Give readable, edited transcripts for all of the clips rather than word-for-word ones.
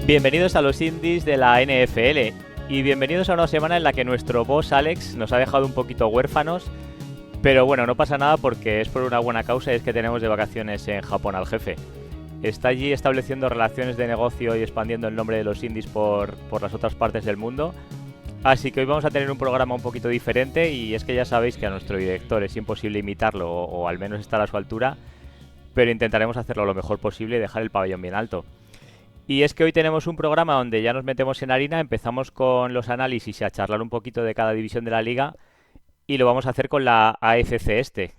Bienvenidos a los indies de la NFL y bienvenidos a una semana en la que nuestro boss Alex nos ha dejado un poquito huérfanos, pero bueno, no pasa nada porque es por una buena causa y es que tenemos de vacaciones en Japón al jefe. Está allí estableciendo relaciones de negocio y expandiendo el nombre de los indies por las otras partes del mundo. Así que hoy vamos a tener un programa un poquito diferente y es que ya sabéis que a nuestro director es imposible imitarlo o al menos estar a su altura, pero intentaremos hacerlo lo mejor posible y dejar el pabellón bien alto. Y es que hoy tenemos un programa donde ya nos metemos en harina, empezamos con los análisis y a charlar un poquito de cada división de la liga y lo vamos a hacer con la AFC Este.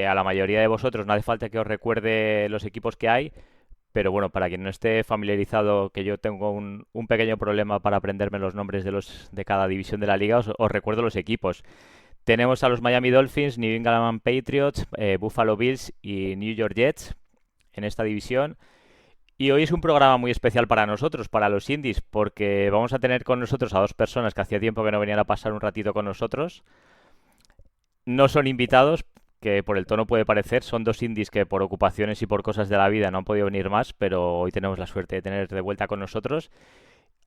A la mayoría de vosotros no hace falta que os recuerde los equipos que hay, pero bueno, para quien no esté familiarizado, que yo tengo un pequeño problema para aprenderme los nombres de cada división de la liga, os recuerdo los equipos. Tenemos a los Miami Dolphins, New England Patriots, Buffalo Bills y New York Jets en esta división. Y hoy es un programa muy especial para nosotros, para los indies, porque vamos a tener con nosotros a dos personas que hacía tiempo que no venían a pasar un ratito con nosotros. No son invitados, que por el tono puede parecer, son dos indies que por ocupaciones y por cosas de la vida no han podido venir más, pero hoy tenemos la suerte de tener de vuelta con nosotros.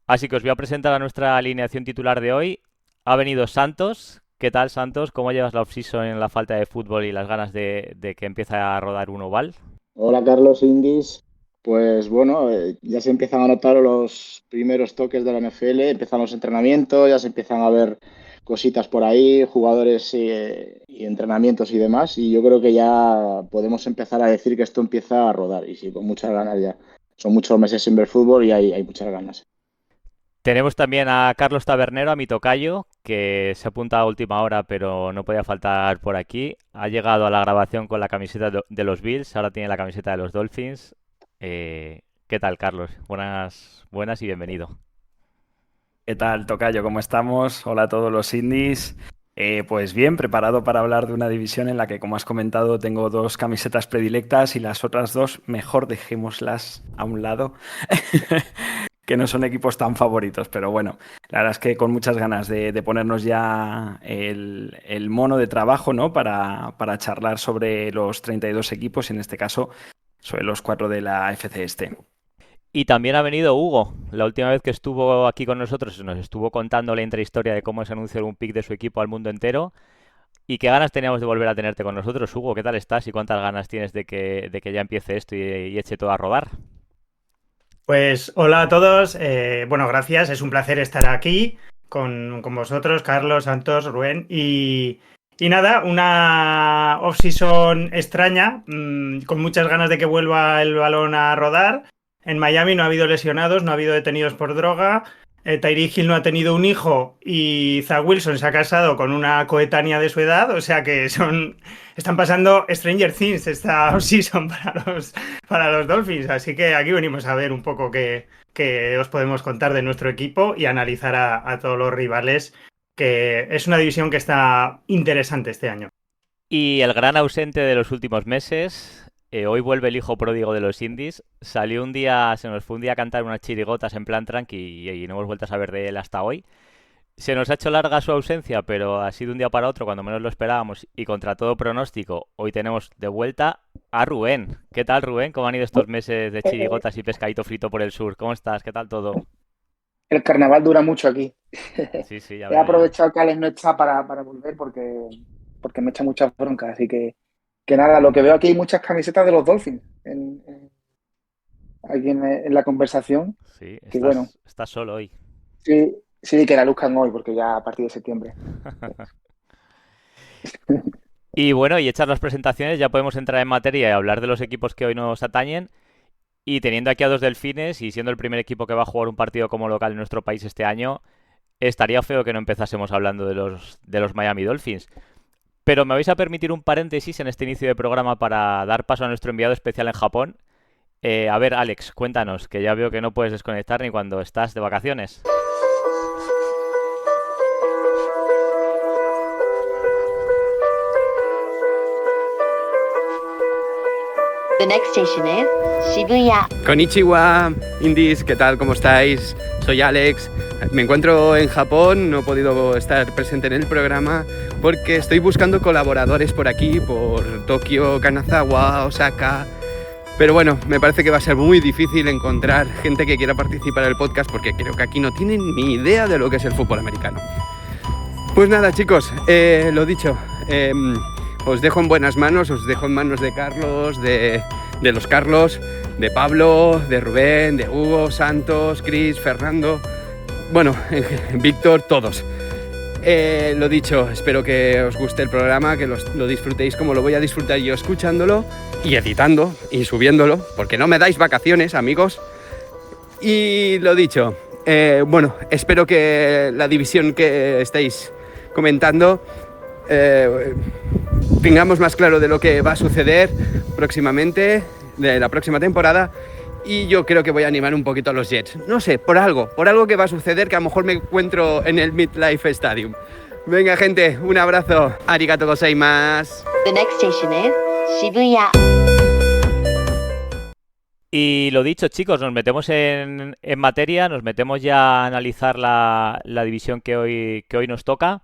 Así que os voy a presentar a nuestra alineación titular de hoy. Ha venido Santos. ¿Qué tal, Santos? ¿Cómo llevas la off-season en la falta de fútbol y las ganas de que empiece a rodar un oval? Hola, Carlos Indies. Pues bueno, ya se empiezan a notar los primeros toques de la NFL, empiezan los entrenamientos, ya se empiezan a ver cositas por ahí, jugadores y entrenamientos y demás, y yo creo que ya podemos empezar a decir que esto empieza a rodar, y sí, con muchas ganas ya. Son muchos meses sin ver fútbol y hay muchas ganas. Tenemos también a Carlos Tabernero, a mi tocayo, que se apunta a última hora, pero no podía faltar por aquí. Ha llegado a la grabación con la camiseta de los Bills, ahora tiene la camiseta de los Dolphins. ¿Qué tal, Carlos? Buenas y bienvenido. ¿Qué tal, tocayo? ¿Cómo estamos? Hola a todos los indies. Pues bien, preparado para hablar de una división en la que, como has comentado, tengo dos camisetas predilectas y las otras dos, mejor dejémoslas a un lado, que no son equipos tan favoritos. Pero bueno, la verdad es que con muchas ganas de ponernos ya el mono de trabajo, ¿no? Para charlar sobre los 32 equipos, y en este caso sobre los 4 de la AFC Este. Y también ha venido Hugo. La última vez que estuvo aquí con nosotros nos estuvo contando la intrahistoria de cómo se anunció un pick de su equipo al mundo entero. Y qué ganas teníamos de volver a tenerte con nosotros, Hugo. ¿Qué tal estás y cuántas ganas tienes de que ya empiece esto y eche todo a rodar? Pues hola a todos. Bueno, gracias. Es un placer estar aquí con vosotros, Carlos, Santos, Rubén. Y nada, una off-season extraña, con muchas ganas de que vuelva el balón a rodar. En Miami no ha habido lesionados, no ha habido detenidos por droga. Tyreek Hill no ha tenido un hijo y Zach Wilson se ha casado con una coetánea de su edad. O sea que están pasando Stranger Things esta off-season para los Dolphins. Así que aquí venimos a ver un poco qué os podemos contar de nuestro equipo y analizar a todos los rivales, que es una división que está interesante este año. Y el gran ausente de los últimos meses, hoy vuelve el hijo pródigo de los indies. Se nos fue un día a cantar unas chirigotas en plan tranqui y no hemos vuelto a saber de él hasta hoy. Se nos ha hecho larga su ausencia, pero ha sido un día para otro cuando menos lo esperábamos y contra todo pronóstico. Hoy tenemos de vuelta a Rubén. ¿Qué tal, Rubén? ¿Cómo han ido estos meses de chirigotas y pescadito frito por el sur? ¿Cómo estás? ¿Qué tal todo? El carnaval dura mucho aquí. Sí, ya He veo. aprovechado que Alex no está para volver porque me echa mucha bronca, así que nada, lo que veo aquí hay muchas camisetas de los Dolphins aquí en la conversación. Sí, Que bueno, estás solo hoy. sí, que la luzcan hoy, porque ya a partir de septiembre. Y bueno, y hechas las presentaciones, ya podemos entrar en materia y hablar de los equipos que hoy nos atañen. Y teniendo aquí a dos delfines y siendo el primer equipo que va a jugar un partido como local en nuestro país este año, estaría feo que no empezásemos hablando de los Miami Dolphins. Pero me vais a permitir un paréntesis en este inicio de programa para dar paso a nuestro enviado especial en Japón. A ver, Alex, cuéntanos, que ya veo que no puedes desconectar ni cuando estás de vacaciones. The next station is Shibuya. Konnichiwa, indies, ¿qué tal? ¿Cómo estáis? Soy Alex. Me encuentro en Japón, no he podido estar presente en el programa porque estoy buscando colaboradores por aquí, por Tokio, Kanazawa, Osaka. Pero bueno, me parece que va a ser muy difícil encontrar gente que quiera participar en el podcast porque creo que aquí no tienen ni idea de lo que es el fútbol americano. Pues nada, chicos, lo dicho, os dejo en buenas manos, os dejo en manos de Carlos, de los Carlos, de Pablo, de Rubén, de Hugo, Santos, Chris, Fernando, bueno, Víctor, todos. Lo dicho, espero que os guste el programa, que lo disfrutéis como lo voy a disfrutar yo escuchándolo y editando y subiéndolo, porque no me dais vacaciones, amigos. Y lo dicho, bueno, espero que la división que estáis comentando tengamos más claro de lo que va a suceder próximamente, de la próxima temporada. Y yo creo que voy a animar un poquito a los Jets. No sé, por algo que va a suceder, que a lo mejor me encuentro en el MetLife Stadium. Venga, gente, un abrazo. Arigato gozaimasu. The next station is Shibuya. Y lo dicho, chicos, nos metemos en materia, nos metemos ya a analizar la división que hoy nos toca.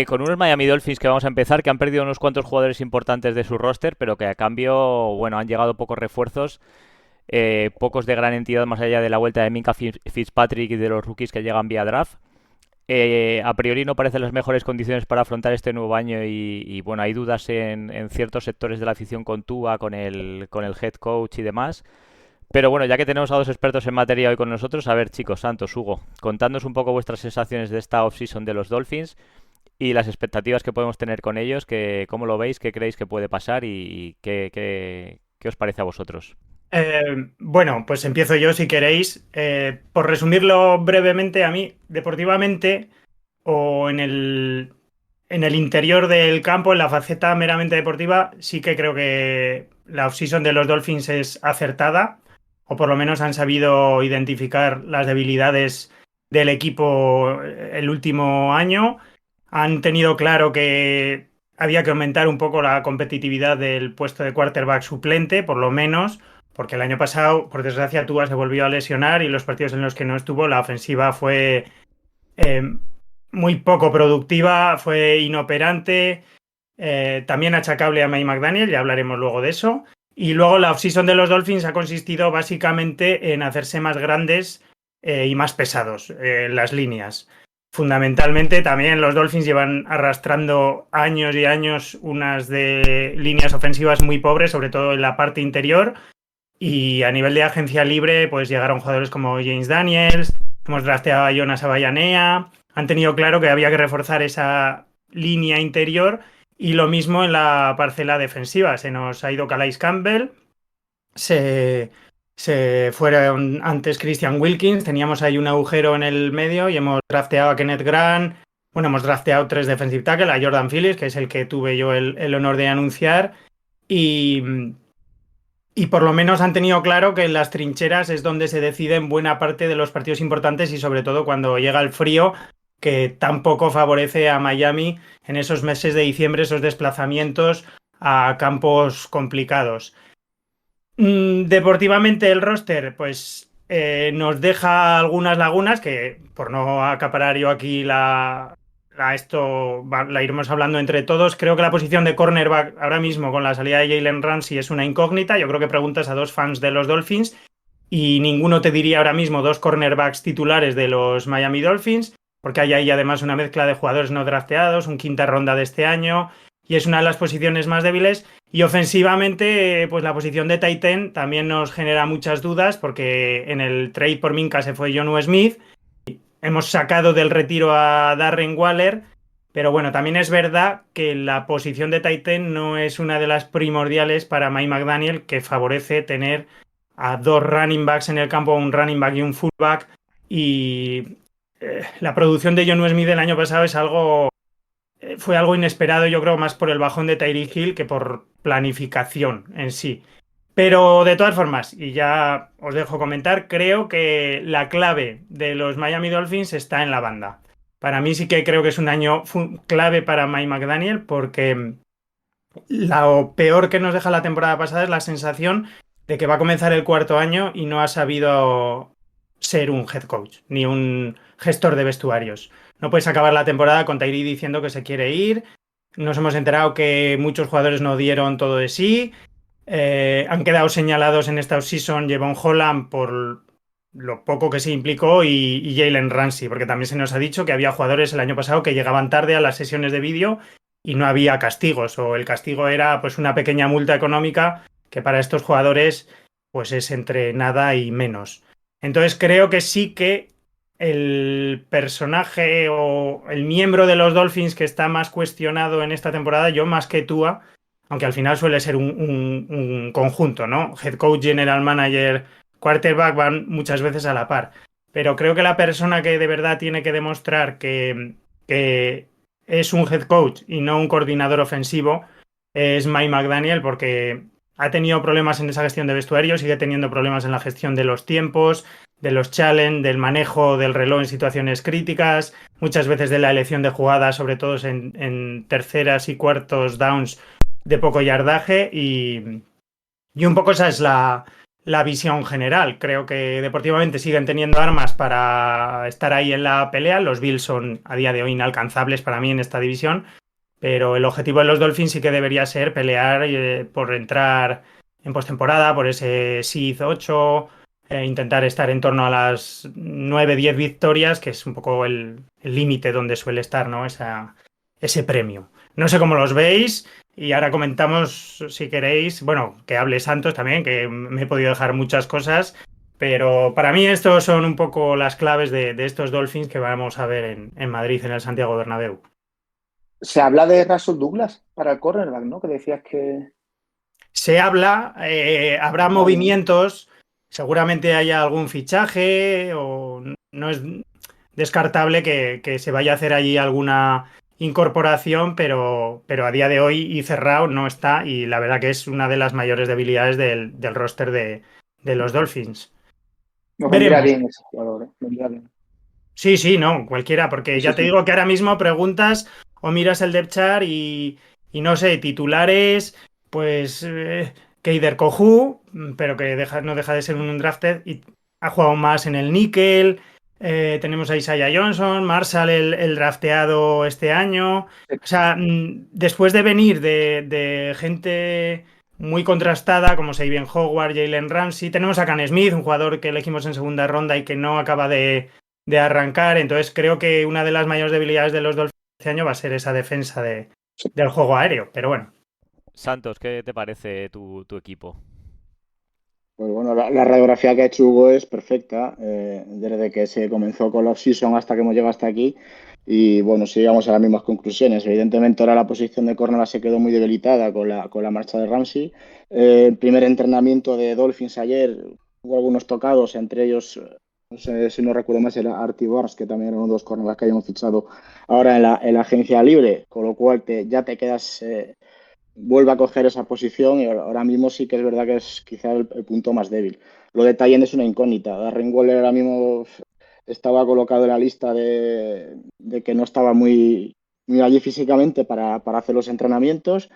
Con unos Miami Dolphins que vamos a empezar, que han perdido unos cuantos jugadores importantes de su roster, pero que a cambio, bueno, han llegado pocos refuerzos. Pocos de gran entidad más allá de la vuelta de Minkah Fitzpatrick y de los rookies que llegan vía draft. A priori no parecen las mejores condiciones para afrontar este nuevo año y bueno, hay dudas en ciertos sectores de la afición con Tua, con el head coach y demás. Pero bueno, ya que tenemos a dos expertos en materia hoy con nosotros, a ver, chicos, Santos, Hugo, contadnos un poco vuestras sensaciones de esta offseason de los Dolphins y las expectativas que podemos tener con ellos, que cómo lo veis, qué creéis que puede pasar y qué os parece a vosotros. Bueno, pues empiezo yo si queréis. Por resumirlo brevemente, a mí, deportivamente o en el interior del campo, en la faceta meramente deportiva, sí que creo que la offseason de los Dolphins es acertada, o por lo menos han sabido identificar las debilidades del equipo el último año. Han tenido claro que había que aumentar un poco la competitividad del puesto de quarterback suplente, por lo menos, porque el año pasado, por desgracia, Tua se volvió a lesionar y los partidos en los que no estuvo, la ofensiva fue muy poco productiva, fue inoperante, también achacable a Mike McDaniel, ya hablaremos luego de eso. Y luego la offseason de los Dolphins ha consistido básicamente en hacerse más grandes y más pesados en las líneas. Fundamentalmente también los Dolphins llevan arrastrando años y años unas de líneas ofensivas muy pobres, sobre todo en la parte interior. Y a nivel de agencia libre, pues llegaron jugadores como James Daniels, hemos drafteado a Jonas Abayanea, han tenido claro que había que reforzar esa línea interior y lo mismo en la parcela defensiva. Se nos ha ido Calais Campbell, se fueron antes Christian Wilkins, teníamos ahí un agujero en el medio y hemos drafteado a Kenneth Grant, bueno, hemos drafteado 3 defensive tackle, a Jordan Phillips, que es el que tuve yo el honor de anunciar, y por lo menos han tenido claro que en las trincheras es donde se deciden buena parte de los partidos importantes y sobre todo cuando llega el frío, que tampoco favorece a Miami en esos meses de diciembre, esos desplazamientos a campos complicados. Deportivamente el roster, pues nos deja algunas lagunas que, por no acaparar yo aquí la iremos hablando entre todos. Creo que la posición de cornerback ahora mismo con la salida de Jalen Ramsey es una incógnita. Yo creo que preguntas a 2 fans de los Dolphins y ninguno te diría ahora mismo 2 cornerbacks titulares de los Miami Dolphins, porque hay ahí además una mezcla de jugadores no drafteados, un quinta ronda de este año, y es una de las posiciones más débiles. Y ofensivamente, pues la posición de tight end también nos genera muchas dudas, porque en el trade por Minkah se fue Jonnu Smith. Hemos sacado del retiro a Darren Waller, pero bueno, también es verdad que la posición de tight end no es una de las primordiales para Mike McDaniel, que favorece tener a 2 running backs en el campo, un running back y un fullback, y la producción de Jonnu Smith el año pasado fue algo inesperado, yo creo, más por el bajón de Tyreek Hill que por planificación en sí. Pero de todas formas, y ya os dejo comentar, creo que la clave de los Miami Dolphins está en la banda. Para mí sí que creo que es un año clave para Mike McDaniel, porque lo peor que nos deja la temporada pasada es la sensación de que va a comenzar el 4º año y no ha sabido ser un head coach, ni un gestor de vestuarios. No puedes acabar la temporada con Tyree diciendo que se quiere ir. Nos hemos enterado que muchos jugadores no dieron todo de sí. Han quedado señalados en esta offseason Jevon Holland por lo poco que se implicó y Jalen Ramsey, porque también se nos ha dicho que había jugadores el año pasado que llegaban tarde a las sesiones de vídeo y no había castigos, o el castigo era pues una pequeña multa económica que para estos jugadores pues es entre nada y menos. Entonces creo que sí que el personaje o el miembro de los Dolphins que está más cuestionado en esta temporada, yo más que Tua, aunque al final suele ser un conjunto, ¿no? Head coach, general manager, quarterback van muchas veces a la par. Pero creo que la persona que de verdad tiene que demostrar que es un head coach y no un coordinador ofensivo es Mike McDaniel, porque ha tenido problemas en esa gestión de vestuario, sigue teniendo problemas en la gestión de los tiempos, de los challenge, del manejo del reloj en situaciones críticas, muchas veces de la elección de jugadas, sobre todo en terceras y cuartos downs de poco yardaje y un poco esa es la visión general. Creo que deportivamente siguen teniendo armas para estar ahí en la pelea. Los Bills son a día de hoy inalcanzables para mí en esta división, pero el objetivo de los Dolphins sí que debería ser pelear por entrar en postemporada, por ese seed 8, intentar estar en torno a las 9-10 victorias, que es un poco el límite donde suele estar, ¿no? Ese premio. No sé cómo los veis y ahora comentamos, si queréis, bueno, que hable Santos también, que me he podido dejar muchas cosas, pero para mí estos son un poco las claves de estos Dolphins que vamos a ver en Madrid, en el Santiago Bernabéu. Se habla de Russell Douglas para el cornerback, ¿no? Que decías que... Se habla, habrá Vale. movimientos, seguramente haya algún fichaje o no es descartable que se vaya a hacer allí alguna incorporación, pero a día de hoy y cerrado no está y la verdad que es una de las mayores debilidades del roster de los Dolphins. Nos vendría Veremos. bien ese jugador, ¿eh? Vendría bien. Sí, no, cualquiera, porque Sí, ya sí, te sí. digo que ahora mismo preguntas o miras el depth chart y no sé, titulares, pues Keider Kohu, pero que no deja de ser un undrafted y ha jugado más en el níquel. Tenemos a Isaiah Johnson, Marshall el drafteado este año. O sea, después de venir de gente muy contrastada como Xavier Howard, Jalen Ramsey, tenemos a Cam Smith, un jugador que elegimos en segunda ronda y que no acaba de arrancar. Entonces creo que una de las mayores debilidades de los Dolphins este año va a ser esa defensa del juego aéreo. Pero bueno. Santos, ¿qué te parece tu equipo? Pues bueno, la radiografía que ha hecho Hugo es perfecta, desde que se comenzó con la off-season hasta que hemos llegado hasta aquí. Y bueno, sí llegamos a las mismas conclusiones. Evidentemente, ahora la posición de córner se quedó muy debilitada con la marcha de Ramsey. El primer entrenamiento de Dolphins ayer hubo algunos tocados, entre ellos, no sé si no recuerdo más, era Artie Barnes, que también era uno de los cornerbacks que habíamos fichado ahora en la agencia libre, con lo cual ya te quedas. Vuelve a coger esa posición y ahora mismo sí que es verdad que es quizá el punto más débil. Lo de Tyenne es una incógnita. Darren Waller ahora mismo estaba colocado en la lista de que no estaba muy allí físicamente para hacer los entrenamientos,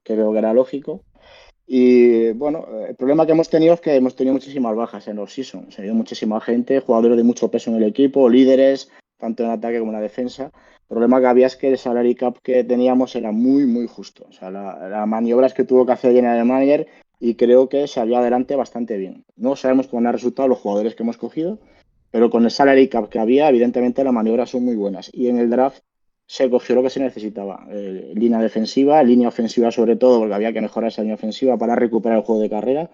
que creo que era lógico. Y bueno, el problema que hemos tenido es que hemos tenido muchísimas bajas en los season. Se ha ido muchísima gente, jugadores de mucho peso en el equipo, líderes, tanto en ataque como en la defensa. El problema que había es que el salary cap que teníamos era muy justo. O sea, las maniobras que tuvo que hacer General Manager y creo que salió adelante bastante bien. No sabemos cómo han resultado los jugadores que hemos cogido, pero con el salary cap que había, evidentemente las maniobras son muy buenas. Y en el draft se cogió lo que se necesitaba. Línea defensiva, línea ofensiva sobre todo, porque había que mejorar esa línea ofensiva para recuperar el juego de carrera.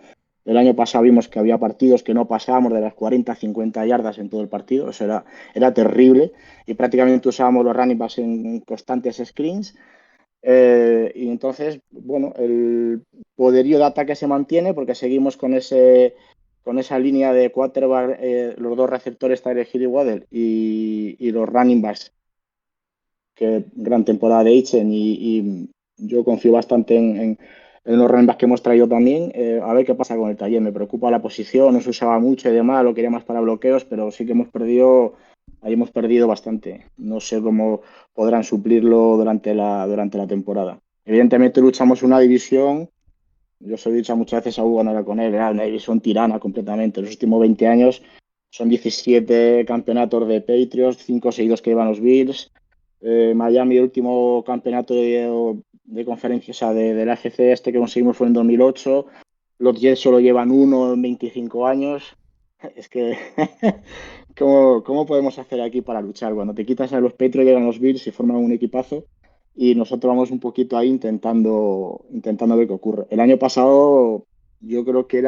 El año pasado vimos que había partidos que no pasábamos de las 40-50 yardas en todo el partido. Eso era terrible. Y prácticamente usábamos los running backs en constantes screens. Y entonces, bueno, el poderío de ataque se mantiene porque seguimos con esa línea de quarterback, los dos receptores, Tyreek Hill y Waddle, y los running backs, que gran temporada de Eichen y yo confío bastante en los running backs que hemos traído también. A ver qué pasa con el taller. Me preocupa la posición, no se usaba mucho y demás, lo quería más para bloqueos, pero sí que ahí hemos perdido bastante. No sé cómo podrán suplirlo durante la temporada. Evidentemente luchamos una división. Yo se lo he dicho muchas veces a Hugo, no era con él, era una división tirana completamente. Los últimos 20 años son 17 campeonatos de Patriots, 5 seguidos que llevan los Bills. Miami, el último campeonato de conferencia, o sea, de la AFC que conseguimos fue en 2008. los Jets solo llevan uno en 25 años. Es que, ¿cómo podemos hacer aquí para luchar? Cuando te quitas a los Patriots, llegan los Bills y forman un equipazo y nosotros vamos un poquito ahí intentando ver qué ocurre. El año pasado yo creo que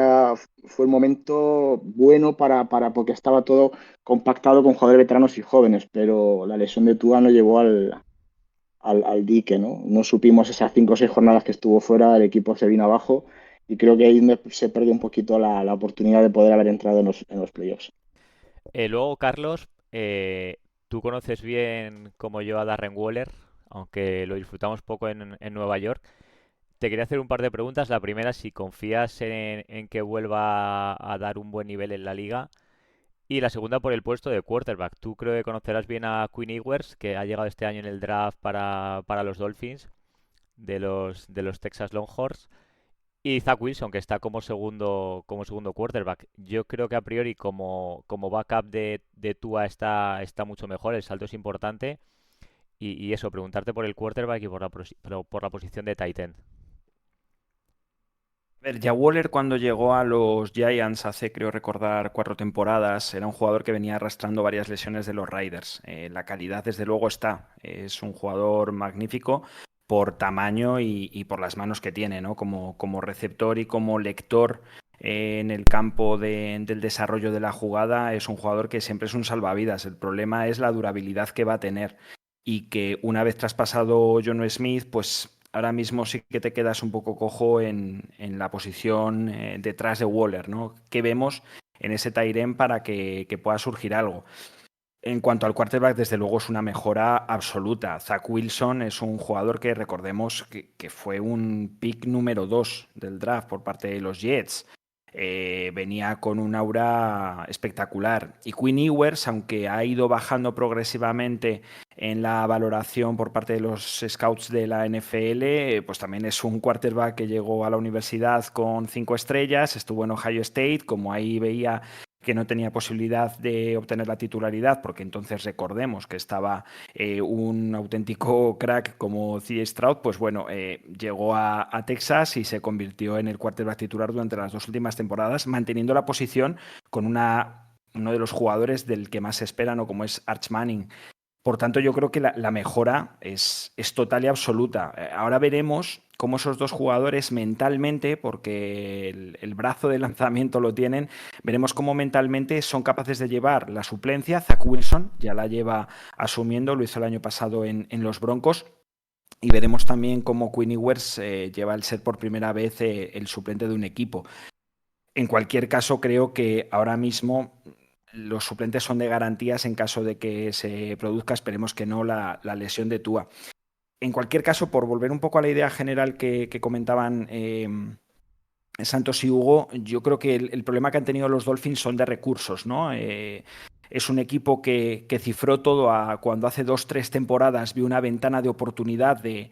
fue el momento bueno porque estaba todo compactado con jugadores veteranos y jóvenes, pero la lesión de Tua nos llevó al dique, ¿no? No supimos esas 5 o 6 jornadas que estuvo fuera, el equipo se vino abajo y creo que ahí se perdió un poquito la oportunidad de poder haber entrado en los playoffs. Luego, Carlos, tú conoces bien como yo a Darren Waller, aunque lo disfrutamos poco en Nueva York. Te quería hacer un par de preguntas. La primera, si confías en que vuelva a dar un buen nivel en la liga. Y la segunda, por el puesto de quarterback. Tú creo que conocerás bien a Quinn Ewers, que ha llegado este año en el draft para los Dolphins de los Texas Longhorns. Y Zach Wilson, que está como segundo quarterback. Yo creo que a priori como backup de Tua está mucho mejor, el salto es importante. Y eso, preguntarte por el quarterback y por la posición de tight end. A ver, ya Waller cuando llegó a los Giants hace, creo recordar, 4 temporadas, era un jugador que venía arrastrando varias lesiones de los Raiders. La calidad, desde luego, está. Es un jugador magnífico por tamaño y por las manos que tiene, ¿no? Como receptor y como lector en el campo del desarrollo de la jugada, es un jugador que siempre es un salvavidas. El problema es la durabilidad que va a tener y que una vez traspasado Jonnu Smith, pues ahora mismo sí que te quedas un poco cojo en la posición detrás de Waller, ¿no? ¿Qué vemos en ese tight end para que pueda surgir algo? En cuanto al quarterback, desde luego es una mejora absoluta. Zach Wilson es un jugador que recordemos que fue un pick número 2 del draft por parte de los Jets. Venía con un aura espectacular. Y Quinn Ewers, aunque ha ido bajando progresivamente en la valoración por parte de los scouts de la NFL, pues también es un quarterback que llegó a la universidad con 5 estrellas, estuvo en Ohio State, como ahí veía que no tenía posibilidad de obtener la titularidad, porque entonces recordemos que estaba un auténtico crack como C.J. Stroud, pues bueno, llegó a Texas y se convirtió en el quarterback titular durante las 2 últimas temporadas, manteniendo la posición con uno de los jugadores del que más se espera, ¿no? Como es Arch Manning. Por tanto, yo creo que la mejora es total y absoluta. Ahora veremos cómo esos dos jugadores mentalmente, porque el brazo de lanzamiento lo tienen, veremos cómo mentalmente son capaces de llevar la suplencia. Zach Wilson ya la lleva asumiendo, lo hizo el año pasado en los Broncos. Y veremos también cómo Quinn Ewers lleva el ser por primera vez el suplente de un equipo. En cualquier caso, creo que ahora mismo los suplentes son de garantías en caso de que se produzca, esperemos que no, la lesión de Tua. En cualquier caso, por volver un poco a la idea general que comentaban Santos y Hugo, yo creo que el problema que han tenido los Dolphins son de recursos, ¿no? Es un equipo que cifró todo cuando hace 2-3 temporadas vio una ventana de oportunidad de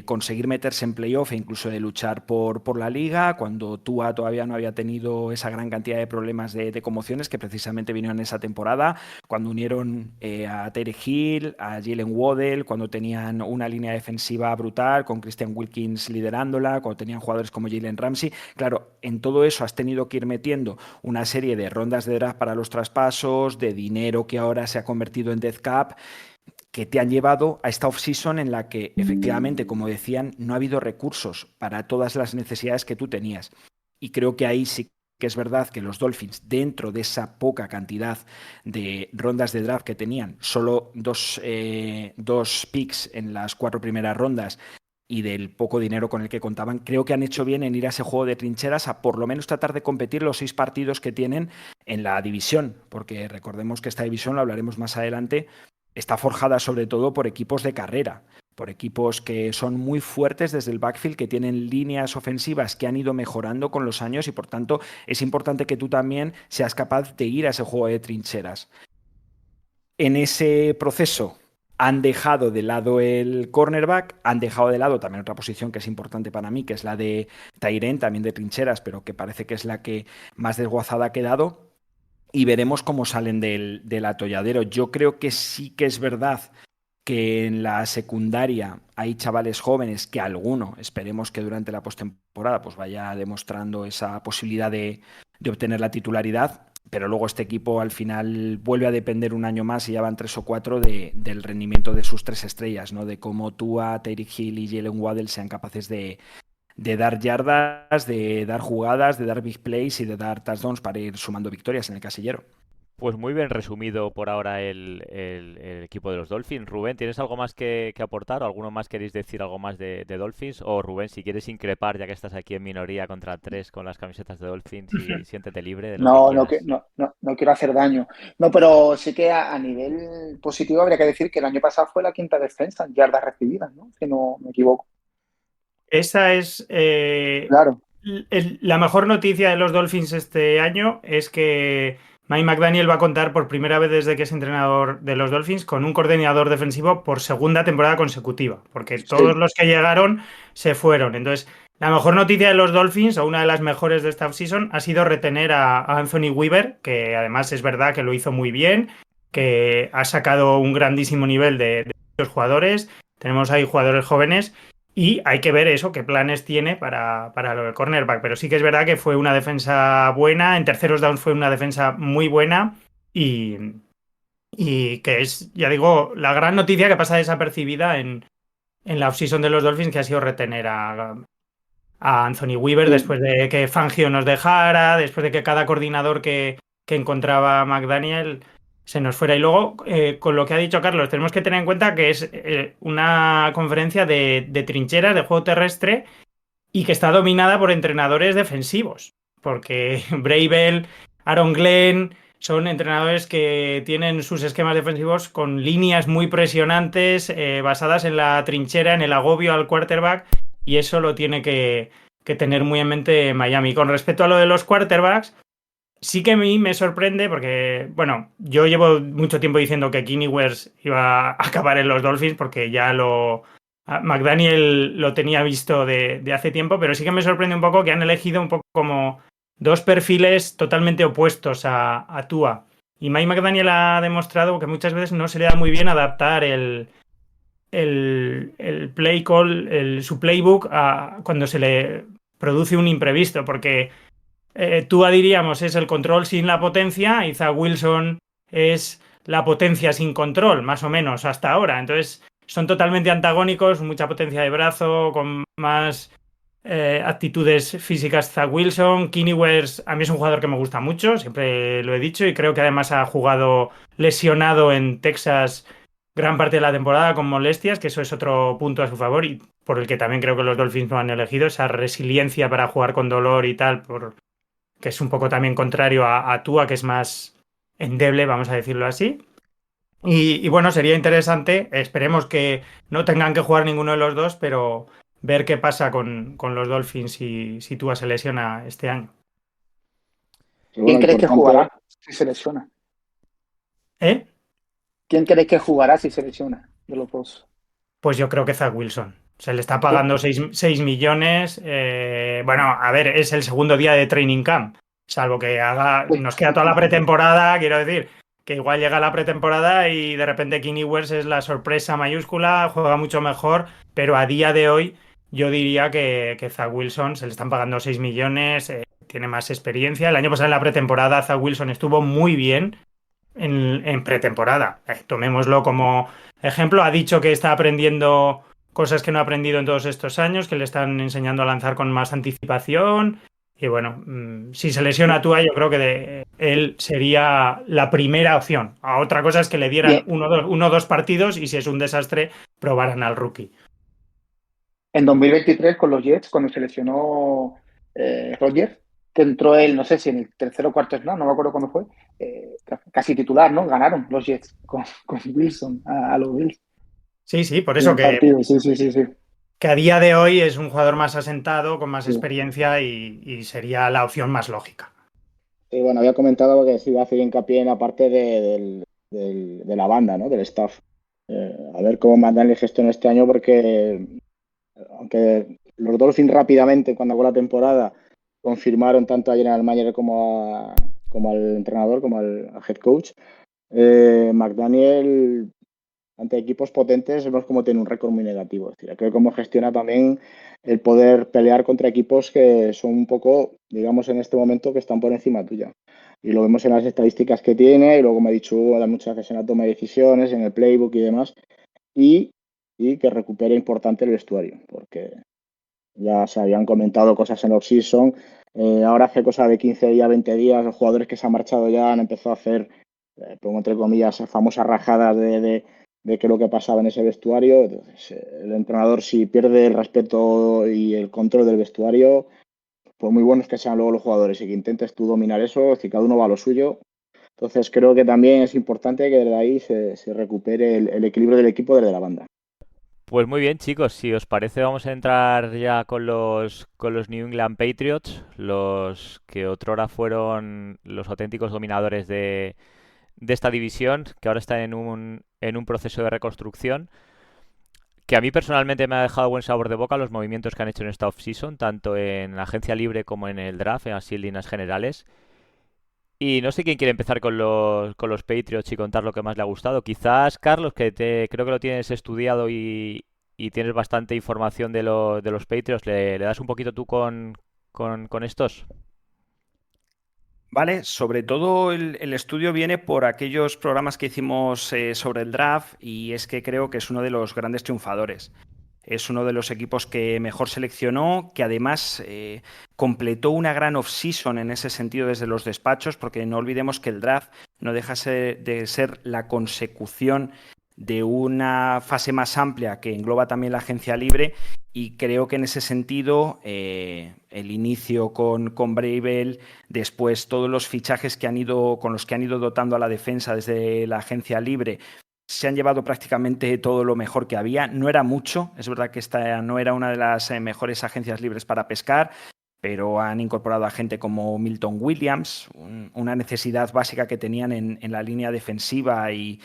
conseguir meterse en playoff e incluso de luchar por la liga, cuando Tua todavía no había tenido esa gran cantidad de problemas de conmociones que precisamente vinieron en esa temporada, cuando unieron a Tyreek Hill, a Jalen Waddle, cuando tenían una línea defensiva brutal con Christian Wilkins liderándola, cuando tenían jugadores como Jalen Ramsey. Claro, en todo eso has tenido que ir metiendo una serie de rondas de draft para los traspasos, de dinero que ahora se ha convertido en dead cap, que te han llevado a esta off-season en la que, efectivamente, como decían, no ha habido recursos para todas las necesidades que tú tenías. Y creo que ahí sí que es verdad que los Dolphins, dentro de esa poca cantidad de rondas de draft que tenían, solo dos picks en las 4 primeras rondas y del poco dinero con el que contaban, creo que han hecho bien en ir a ese juego de trincheras a por lo menos tratar de competir los 6 partidos que tienen en la división, porque recordemos que esta división, lo hablaremos más adelante, está forjada sobre todo por equipos de carrera, por equipos que son muy fuertes desde el backfield, que tienen líneas ofensivas que han ido mejorando con los años y por tanto es importante que tú también seas capaz de ir a ese juego de trincheras. En ese proceso han dejado de lado el cornerback, han dejado de lado también otra posición que es importante para mí, que es la de tight end, también de trincheras, pero que parece que es la que más desguazada ha quedado. Y veremos cómo salen del atolladero. Yo creo que sí que es verdad que en la secundaria hay chavales jóvenes que alguno, esperemos que durante la postemporada pues vaya demostrando esa posibilidad de obtener la titularidad, pero luego este equipo al final vuelve a depender un año más y ya van 3 o 4 del rendimiento de sus 3 estrellas, ¿no? De cómo Tua, Tyreek Hill y Jalen Waddle sean capaces de dar yardas, de dar jugadas, de dar big plays y de dar touchdowns para ir sumando victorias en el casillero. Pues muy bien resumido por ahora el equipo de los Dolphins. Rubén, ¿tienes algo más que aportar o alguno más queréis decir algo más de Dolphins? O Rubén, si quieres increpar, ya que estás aquí en minoría contra 3 con las camisetas de Dolphins, y siéntete libre de lo que quieras. No quiero hacer daño. No, pero sí que a nivel positivo habría que decir que el año pasado fue la quinta defensa en yardas recibidas, ¿no? Si no me equivoco. Esa es Claro. la mejor noticia de los Dolphins este año, es que Mike McDaniel va a contar por primera vez desde que es entrenador de los Dolphins con un coordinador defensivo por segunda temporada consecutiva, porque todos los que llegaron se fueron. Entonces, la mejor noticia de los Dolphins, o una de las mejores de esta offseason, ha sido retener a Anthony Weaver, que además es verdad que lo hizo muy bien, que ha sacado un grandísimo nivel de muchos jugadores. Tenemos ahí jugadores jóvenes. Y hay que ver eso, qué planes tiene para lo del cornerback. Pero sí que es verdad que fue una defensa buena. En terceros downs fue una defensa muy buena. Y que es, ya digo, la gran noticia que pasa desapercibida en la offseason de los Dolphins, que ha sido retener a Anthony Weaver después de que Fangio nos dejara, después de que cada coordinador que encontraba McDaniel se nos fuera. Y luego, con lo que ha dicho Carlos, tenemos que tener en cuenta que es una conferencia de trincheras, de juego terrestre, y que está dominada por entrenadores defensivos, porque Bravel, Aaron Glenn son entrenadores que tienen sus esquemas defensivos con líneas muy presionantes, basadas en la trinchera, en el agobio al quarterback, y eso lo tiene que tener muy en mente Miami. Con respecto a lo de los quarterbacks, sí que a mí me sorprende porque, bueno, yo llevo mucho tiempo diciendo que Kenny Wers iba a acabar en los Dolphins, porque ya McDaniel lo tenía visto de hace tiempo, pero sí que me sorprende un poco que han elegido un poco como dos perfiles totalmente opuestos a Tua. Y Mike McDaniel ha demostrado que muchas veces no se le da muy bien adaptar el play call, su playbook, cuando se le produce un imprevisto, porque Tua, diríamos, es el control sin la potencia, y Zach Wilson es la potencia sin control, más o menos, hasta ahora. Entonces, son totalmente antagónicos, mucha potencia de brazo, con más actitudes físicas Zach Wilson. Kenny Wers a mí es un jugador que me gusta mucho, siempre lo he dicho, y creo que además ha jugado lesionado en Texas gran parte de la temporada con molestias, que eso es otro punto a su favor, y por el que también creo que los Dolphins lo han elegido, esa resiliencia para jugar con dolor y tal, que es un poco también contrario a Tua, que es más endeble, vamos a decirlo así. Y bueno, sería interesante, esperemos que no tengan que jugar ninguno de los dos, pero ver qué pasa con los Dolphins si Tua se lesiona este año. ¿Quién crees que jugará si se lesiona? ¿Quién crees que jugará si se lesiona de los dos? Pues yo creo que Zach Wilson. Se le está pagando 6 millones. Bueno, a ver, es el segundo día de training camp. Salvo que nos queda toda la pretemporada, quiero decir, que igual llega la pretemporada y de repente Kenny Wers es la sorpresa mayúscula, juega mucho mejor, pero a día de hoy yo diría que Zach Wilson se le están pagando 6 millones, tiene más experiencia. El año pasado en la pretemporada Zach Wilson estuvo muy bien en pretemporada. Tomémoslo como ejemplo. Ha dicho que está aprendiendo cosas que no ha aprendido en todos estos años, que le están enseñando a lanzar con más anticipación. Y bueno, si se lesiona Tua, yo creo que él sería la primera opción. A otra cosa es que le dieran uno o dos partidos, y si es un desastre, probaran al rookie. En 2023 con los Jets, cuando se lesionó Rodgers, que entró él, no sé si en el tercer o cuarto snap, no me acuerdo cuándo fue, casi titular, ¿no? Ganaron los Jets con Wilson a los Bills. Sí, por eso que... Sí. Que a día de hoy es un jugador más asentado, con más experiencia, y sería la opción más lógica. Sí, bueno, había comentado que se iba a hacer hincapié en la parte de la banda, ¿no? Del staff. A ver cómo McDaniel gestiona este año, porque aunque los Dolphins rápidamente, cuando acabó la temporada, confirmaron tanto a General Manager como al entrenador, como al head coach, McDaniel ante equipos potentes vemos cómo tiene un récord muy negativo. Es decir, creo cómo gestiona también el poder pelear contra equipos que son un poco, digamos, en este momento que están por encima tuya. Y lo vemos en las estadísticas que tiene, y luego me ha dicho Hugo, muchas veces en la toma de decisiones, en el playbook y demás, y que recupere importante el vestuario, porque ya se habían comentado cosas en off-season. Ahora hace cosa de 15 días, 20 días, los jugadores que se han marchado ya han empezado a hacer, pongo entre comillas, famosas rajadas de qué es lo que pasaba en ese vestuario. Entonces, el entrenador, si pierde el respeto y el control del vestuario, pues muy buenos que sean luego los jugadores y que intentes tú dominar eso, es decir, cada uno va a lo suyo. Entonces, creo que también es importante que desde ahí se recupere el equilibrio del equipo desde la banda. Pues muy bien, chicos, si os parece vamos a entrar ya con los New England Patriots, los que otrora fueron los auténticos dominadores de esta división, que ahora está en un proceso de reconstrucción, que a mí personalmente me ha dejado buen sabor de boca los movimientos que han hecho en esta off-season, tanto en la agencia libre como en el draft, en así en líneas generales. Y no sé quién quiere empezar con los Patriots y contar lo que más le ha gustado. Quizás, Carlos, creo que lo tienes estudiado y tienes bastante información de los Patriots. ¿Le das un poquito tú con estos? Vale, sobre todo el estudio viene por aquellos programas que hicimos sobre el draft y es que creo que es uno de los grandes triunfadores. Es uno de los equipos que mejor seleccionó, que además completó una gran off-season en ese sentido desde los despachos, porque no olvidemos que el draft no deja de ser la consecución de una fase más amplia que engloba también la agencia libre, y creo que en ese sentido el inicio con Bravel, después todos los fichajes con los que han ido dotando a la defensa desde la agencia libre, se han llevado prácticamente todo lo mejor que había. No era mucho, es verdad que esta no era una de las mejores agencias libres para pescar, pero han incorporado a gente como Milton Williams, una necesidad básica que tenían en la línea defensiva y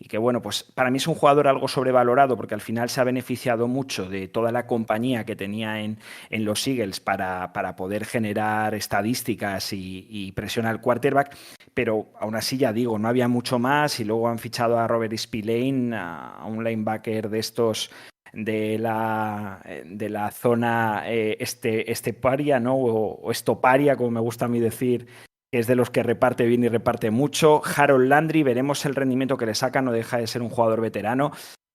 que, bueno, pues para mí es un jugador algo sobrevalorado porque al final se ha beneficiado mucho de toda la compañía que tenía en los Eagles para poder generar estadísticas y presión al quarterback, pero aún así ya digo, no había mucho más y luego han fichado a Robert Spillane, a un linebacker de estos de la zona esteparia, ¿no? O estoparia, como me gusta a mí decir, que es de los que reparte bien y reparte mucho. Harold Landry, veremos el rendimiento que le saca, no deja de ser un jugador veterano,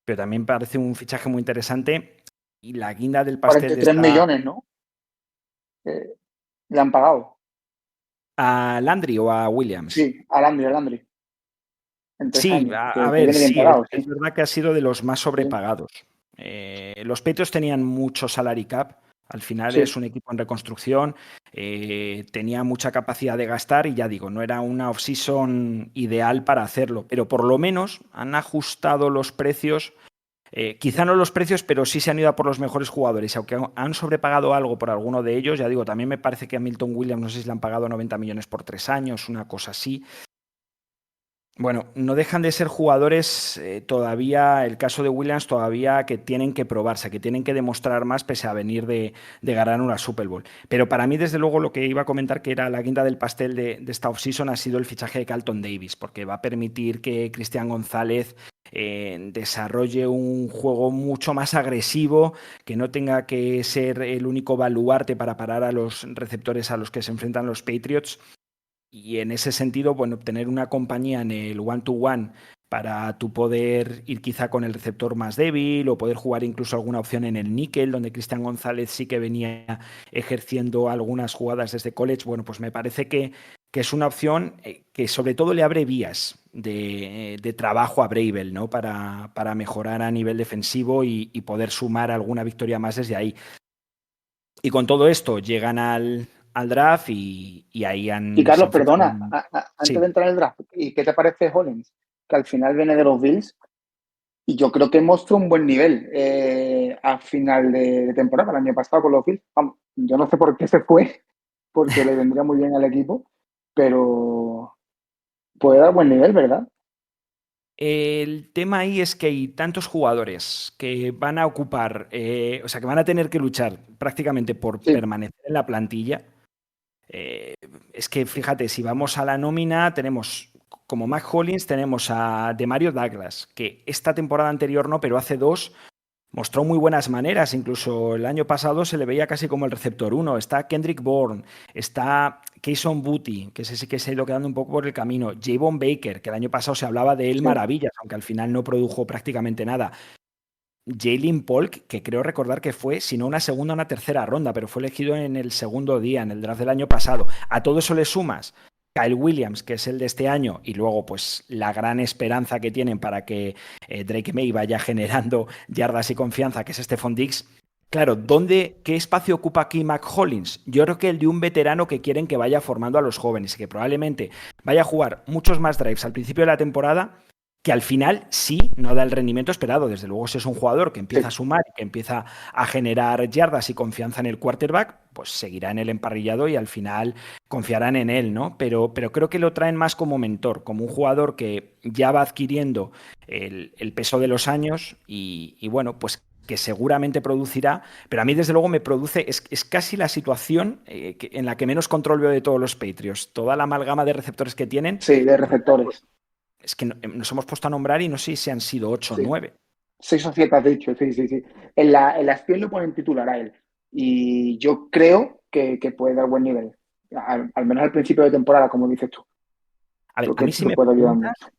pero también parece un fichaje muy interesante. Y la guinda del pastel 43 millones, ¿no? Le han pagado. ¿A Landry o a Williams? Sí, a Landry. Sí, años, a ver, sí, pagado, es verdad que ha sido de los más sobrepagados. Sí. Los Patriots tenían mucho salary cap. Al final es un equipo en reconstrucción, tenía mucha capacidad de gastar y ya digo, no era una off-season ideal para hacerlo, pero por lo menos han ajustado los precios, quizá no los precios, pero sí se han ido a por los mejores jugadores, aunque han sobrepagado algo por alguno de ellos, ya digo, también me parece que a Milton Williams no sé si le han pagado 90 millones por 3 años, una cosa así. Bueno, no dejan de ser jugadores todavía, el caso de Williams todavía que tienen que probarse, que tienen que demostrar más pese a venir de ganar una Super Bowl. Pero para mí, desde luego, lo que iba a comentar que era la guinda del pastel de esta offseason ha sido el fichaje de Carlton Davis, porque va a permitir que Cristian González desarrolle un juego mucho más agresivo, que no tenga que ser el único baluarte para parar a los receptores a los que se enfrentan los Patriots. Y en ese sentido, bueno, tener una compañía en el one-to-one para tú poder ir quizá con el receptor más débil o poder jugar incluso alguna opción en el níquel, donde Cristian González sí que venía ejerciendo algunas jugadas desde college. Bueno, pues me parece que es una opción que sobre todo le abre vías de trabajo a Bravel, ¿no? Para mejorar a nivel defensivo y poder sumar alguna victoria más desde ahí. Y con todo esto llegan al draft y ahí han... Y Carlos, perdona, antes de entrar en el draft, ¿y qué te parece Hollins? Que al final viene de los Bills y yo creo que mostró un buen nivel a final de temporada, el año pasado con los Bills. Yo no sé por qué se fue, porque le vendría muy bien al equipo, pero puede dar buen nivel, ¿verdad? El tema ahí es que hay tantos jugadores que van a ocupar, o sea, que van a tener que luchar prácticamente por permanecer en la plantilla. Es que, fíjate, si vamos a la nómina, tenemos como Mac Hollins tenemos a Demario Douglas, que esta temporada anterior no, pero hace 2 mostró muy buenas maneras. Incluso el año pasado se le veía casi como el receptor 1. Está Kendrick Bourne, está Kayson Boutte, que ese sí que se ha ido quedando un poco por el camino. Javon Baker, que el año pasado se hablaba de él maravillas, aunque al final no produjo prácticamente nada. Jalen Polk, que creo recordar que fue, si no una segunda o una tercera ronda, pero fue elegido en el segundo día, en el draft del año pasado. A todo eso le sumas Kyle Williams, que es el de este año, y luego pues la gran esperanza que tienen para que Drake May vaya generando yardas y confianza, que es Stephon Diggs. Claro, ¿qué espacio ocupa aquí Mac Hollins? Yo creo que el de un veterano que quieren que vaya formando a los jóvenes y que probablemente vaya a jugar muchos más drives al principio de la temporada, que al final sí no da el rendimiento esperado. Desde luego, si es un jugador que empieza a sumar y que empieza a generar yardas y confianza en el quarterback, pues seguirá en el emparrillado y al final confiarán en él, ¿no? Pero creo que lo traen más como mentor, como un jugador que ya va adquiriendo el peso de los años y bueno, pues que seguramente producirá, pero a mí desde luego me produce, es casi la situación en la que menos control veo de todos los Patriots. Toda la amalgama de receptores que tienen. Sí, de receptores. Es que nos hemos puesto a nombrar y no sé si han sido 8 o 9. 6 o 7 has dicho, sí. En la ESPN lo ponen titular a él. Y yo creo que puede dar buen nivel. Al menos al principio de temporada, como dices tú. A ver, Creo a que mí sí lo me puede ayudar preguntas, mucho.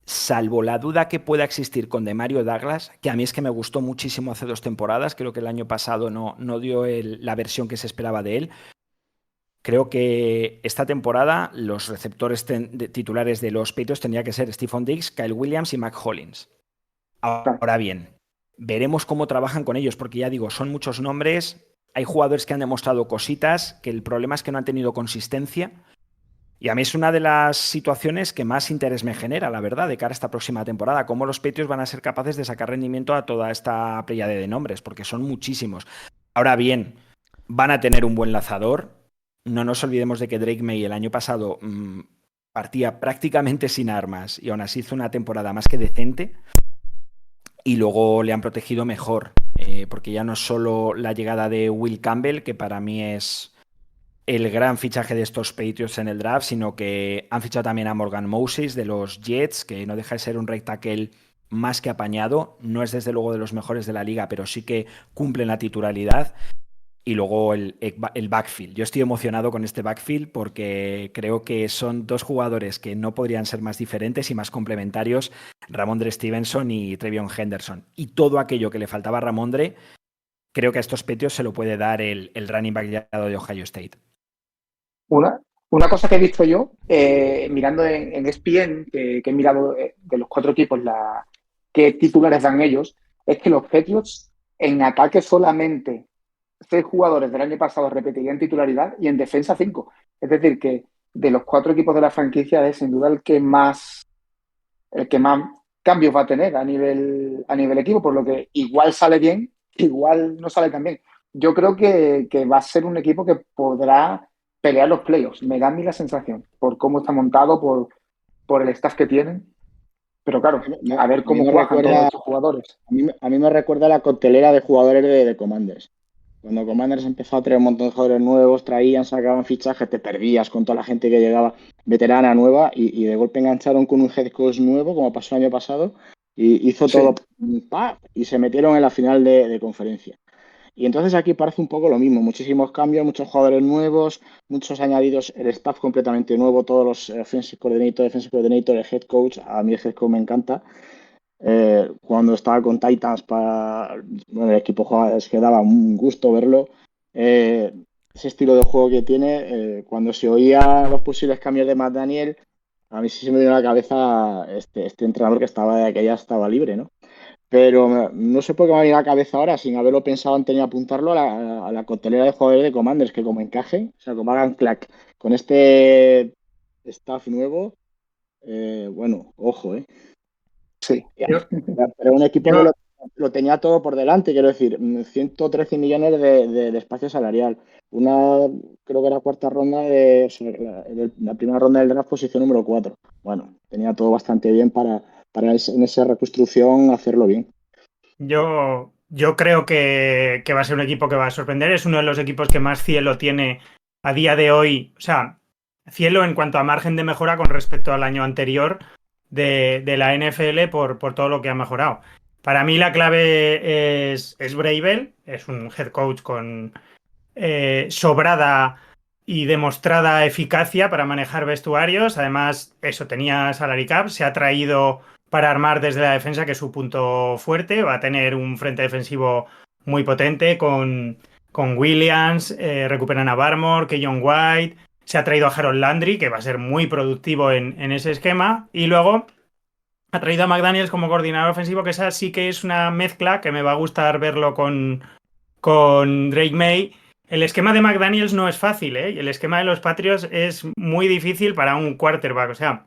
salvo la duda que pueda existir con Demario Douglas, que a mí es que me gustó muchísimo hace 2 temporadas, creo que el año pasado no dio la versión que se esperaba de él. Creo que esta temporada los receptores titulares de los Patriots tendría que ser Stephon Diggs, Kyle Williams y Mac Hollins. Ahora bien, veremos cómo trabajan con ellos, porque ya digo, son muchos nombres, hay jugadores que han demostrado cositas, que el problema es que no han tenido consistencia, y a mí es una de las situaciones que más interés me genera, la verdad, de cara a esta próxima temporada, cómo los Patriots van a ser capaces de sacar rendimiento a toda esta pléyade de nombres, porque son muchísimos. Ahora bien, van a tener un buen lanzador. No nos olvidemos de que Drake May el año pasado partía prácticamente sin armas y aún así hizo una temporada más que decente y luego le han protegido mejor, porque ya no es solo la llegada de Will Campbell, que para mí es el gran fichaje de estos Patriots en el draft, sino que han fichado también a Morgan Moses de los Jets, que no deja de ser un right tackle más que apañado, no es desde luego de los mejores de la liga, pero sí que cumple la titularidad. Y luego el backfield. Yo estoy emocionado con este backfield porque creo que son 2 jugadores que no podrían ser más diferentes y más complementarios, Ramondre Stevenson y Trevion Henderson. Y todo aquello que le faltaba a Ramondre, creo que a estos Patriots se lo puede dar el running back de Ohio State. Una cosa que he visto yo, mirando en ESPN, que he mirado de los 4 equipos qué titulares dan ellos, es que los Patriots en ataque solamente 6 jugadores del año pasado repetirían titularidad y en defensa 5. Es decir, que de los 4 equipos de la franquicia es sin duda el que más cambios va a tener a nivel equipo, por lo que igual sale bien, igual no sale tan bien. Yo creo que va a ser un equipo que podrá pelear los playoffs. Me da a mí la sensación, por cómo está montado, por el staff que tienen. Pero claro, a ver cómo juegan todos estos jugadores. A mí me recuerda la coctelera de jugadores de Commanders. Cuando Commanders empezó a traer un montón de jugadores nuevos, sacaban fichajes, te perdías con toda la gente que llegaba veterana nueva y de golpe engancharon con un head coach nuevo, como pasó el año pasado, y hizo todo ¡pah! Y se metieron en la final de conferencia. Y entonces aquí parece un poco lo mismo, muchísimos cambios, muchos jugadores nuevos, muchos añadidos, el staff completamente nuevo, todos los offensive coordinator, defensive coordinator, el head coach, a mí el head coach me encanta. Cuando estaba con Titans el equipo jugaba, es que daba un gusto verlo, ese estilo de juego que tiene, cuando se oía los posibles cambios de Matt Daniel, a mí sí se me dio a la cabeza este entrenador que ya estaba libre, ¿no? Pero no sé por qué me ha venido a la cabeza ahora, sin haberlo pensado antes ni apuntarlo, a la coctelera de jugadores de Commanders, que como encaje, o sea, como hagan clack con este staff nuevo, bueno, ojo, Sí. Pero un equipo que lo tenía todo por delante, quiero decir, 113 millones de espacio salarial. Creo que era cuarta ronda la primera ronda del draft, posición número 4. Bueno, tenía todo bastante bien para en esa reconstrucción hacerlo bien. Yo creo que va a ser un equipo que va a sorprender. Es uno de los equipos que más cielo tiene a día de hoy. O sea, cielo en cuanto a margen de mejora con respecto al año anterior de la NFL por todo lo que ha mejorado. Para mí la clave es Vrabel, es un head coach con sobrada y demostrada eficacia para manejar vestuarios. Además, eso, tenía salary cap, se ha traído para armar desde la defensa, que es su punto fuerte. Va a tener un frente defensivo muy potente con Williams, recuperan a Barmore, Keyon White, se ha traído a Harold Landry, que va a ser muy productivo en ese esquema, y luego ha traído a McDaniels como coordinador ofensivo, que esa sí que es una mezcla que me va a gustar verlo con Drake May. El esquema de McDaniels no es fácil, ¿eh? Y el esquema de los Patriots es muy difícil para un quarterback. O sea,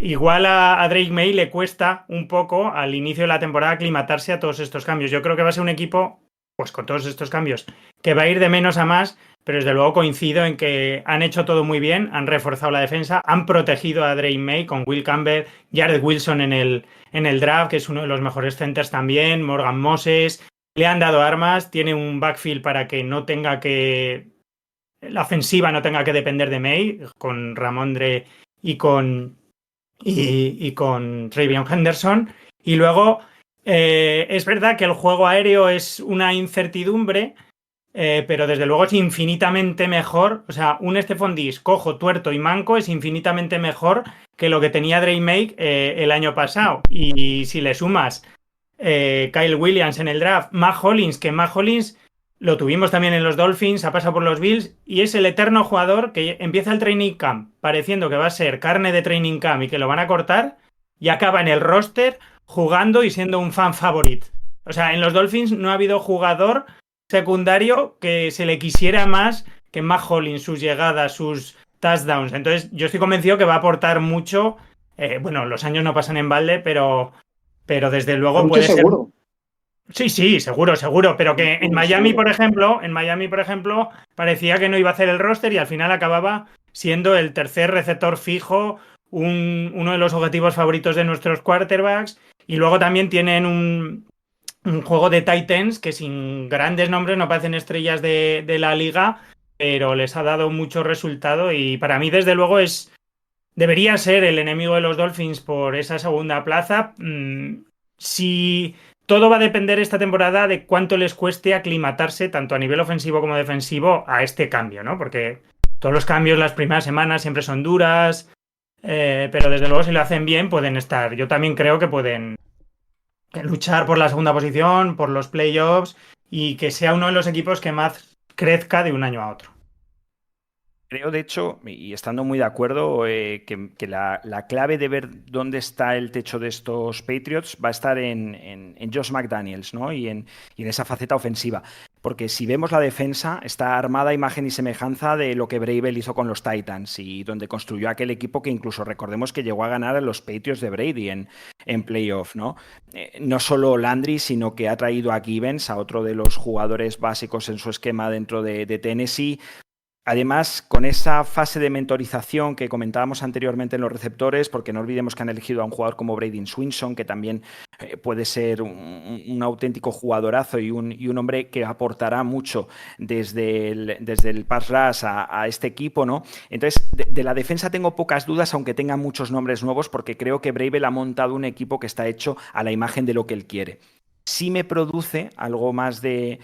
igual a Drake May le cuesta un poco al inicio de la temporada aclimatarse a todos estos cambios. Yo creo que va a ser un equipo, pues con todos estos cambios, que va a ir de menos a más, pero desde luego coincido en que han hecho todo muy bien, han reforzado la defensa, han protegido a Drake May con Will Campbell, Jared Wilson en el draft, que es uno de los mejores centers también, Morgan Moses. Le han dado armas, tiene un backfield para que no tenga que. La ofensiva no tenga que depender de May, con Ramondre y con Travion Henderson. Y luego es verdad que el juego aéreo es una incertidumbre, pero desde luego es infinitamente mejor. O sea, un Stephon Diggs cojo, tuerto y manco es infinitamente mejor que lo que tenía Drake May el año pasado. Y si le sumas Kyle Williams en el draft, Matt Hollins, que Matt Hollins lo tuvimos también en los Dolphins, ha pasado por los Bills y es el eterno jugador que empieza el training camp pareciendo que va a ser carne de training camp y que lo van a cortar y acaba en el roster jugando y siendo un fan favorito. O sea, en los Dolphins no ha habido jugador secundario que se le quisiera más que Matt Hollins, sus llegadas, sus touchdowns. Entonces yo estoy convencido que va a aportar mucho. Bueno, los años no pasan en balde, pero desde luego Mucho puede ser. seguro. Sí, seguro, pero que en Miami, por ejemplo, parecía que no iba a hacer el roster y al final acababa siendo el tercer receptor fijo, uno de los objetivos favoritos de nuestros quarterbacks. Y luego también tienen un juego de tight ends que sin grandes nombres no parecen estrellas de la liga, pero les ha dado mucho resultado y para mí, desde luego, debería ser el enemigo de los Dolphins por esa segunda plaza. Si todo va a depender esta temporada de cuánto les cueste aclimatarse, tanto a nivel ofensivo como defensivo, a este cambio, ¿no? Porque todos los cambios las primeras semanas siempre son duras, pero desde luego si lo hacen bien pueden estar. Yo también creo que pueden luchar por la segunda posición, por los playoffs y que sea uno de los equipos que más crezca de un año a otro. Creo, de hecho, y estando muy de acuerdo, que la clave de ver dónde está el techo de estos Patriots va a estar en Josh McDaniels, ¿no? Y en esa faceta ofensiva. Porque si vemos la defensa, está armada a imagen y semejanza de lo que Vrabel hizo con los Titans y donde construyó aquel equipo que incluso recordemos que llegó a ganar a los Patriots de Brady en playoff, ¿no? No solo Landry, sino que ha traído a Givens, a otro de los jugadores básicos en su esquema dentro de Tennessee. Además, con esa fase de mentorización que comentábamos anteriormente en los receptores, porque no olvidemos que han elegido a un jugador como Braden Swinson, que también puede ser un auténtico jugadorazo y un hombre que aportará mucho desde el pass rush a este equipo, ¿no? Entonces, de la defensa tengo pocas dudas, aunque tenga muchos nombres nuevos, porque creo que Vrabel ha montado un equipo que está hecho a la imagen de lo que él quiere. Sí me produce algo más de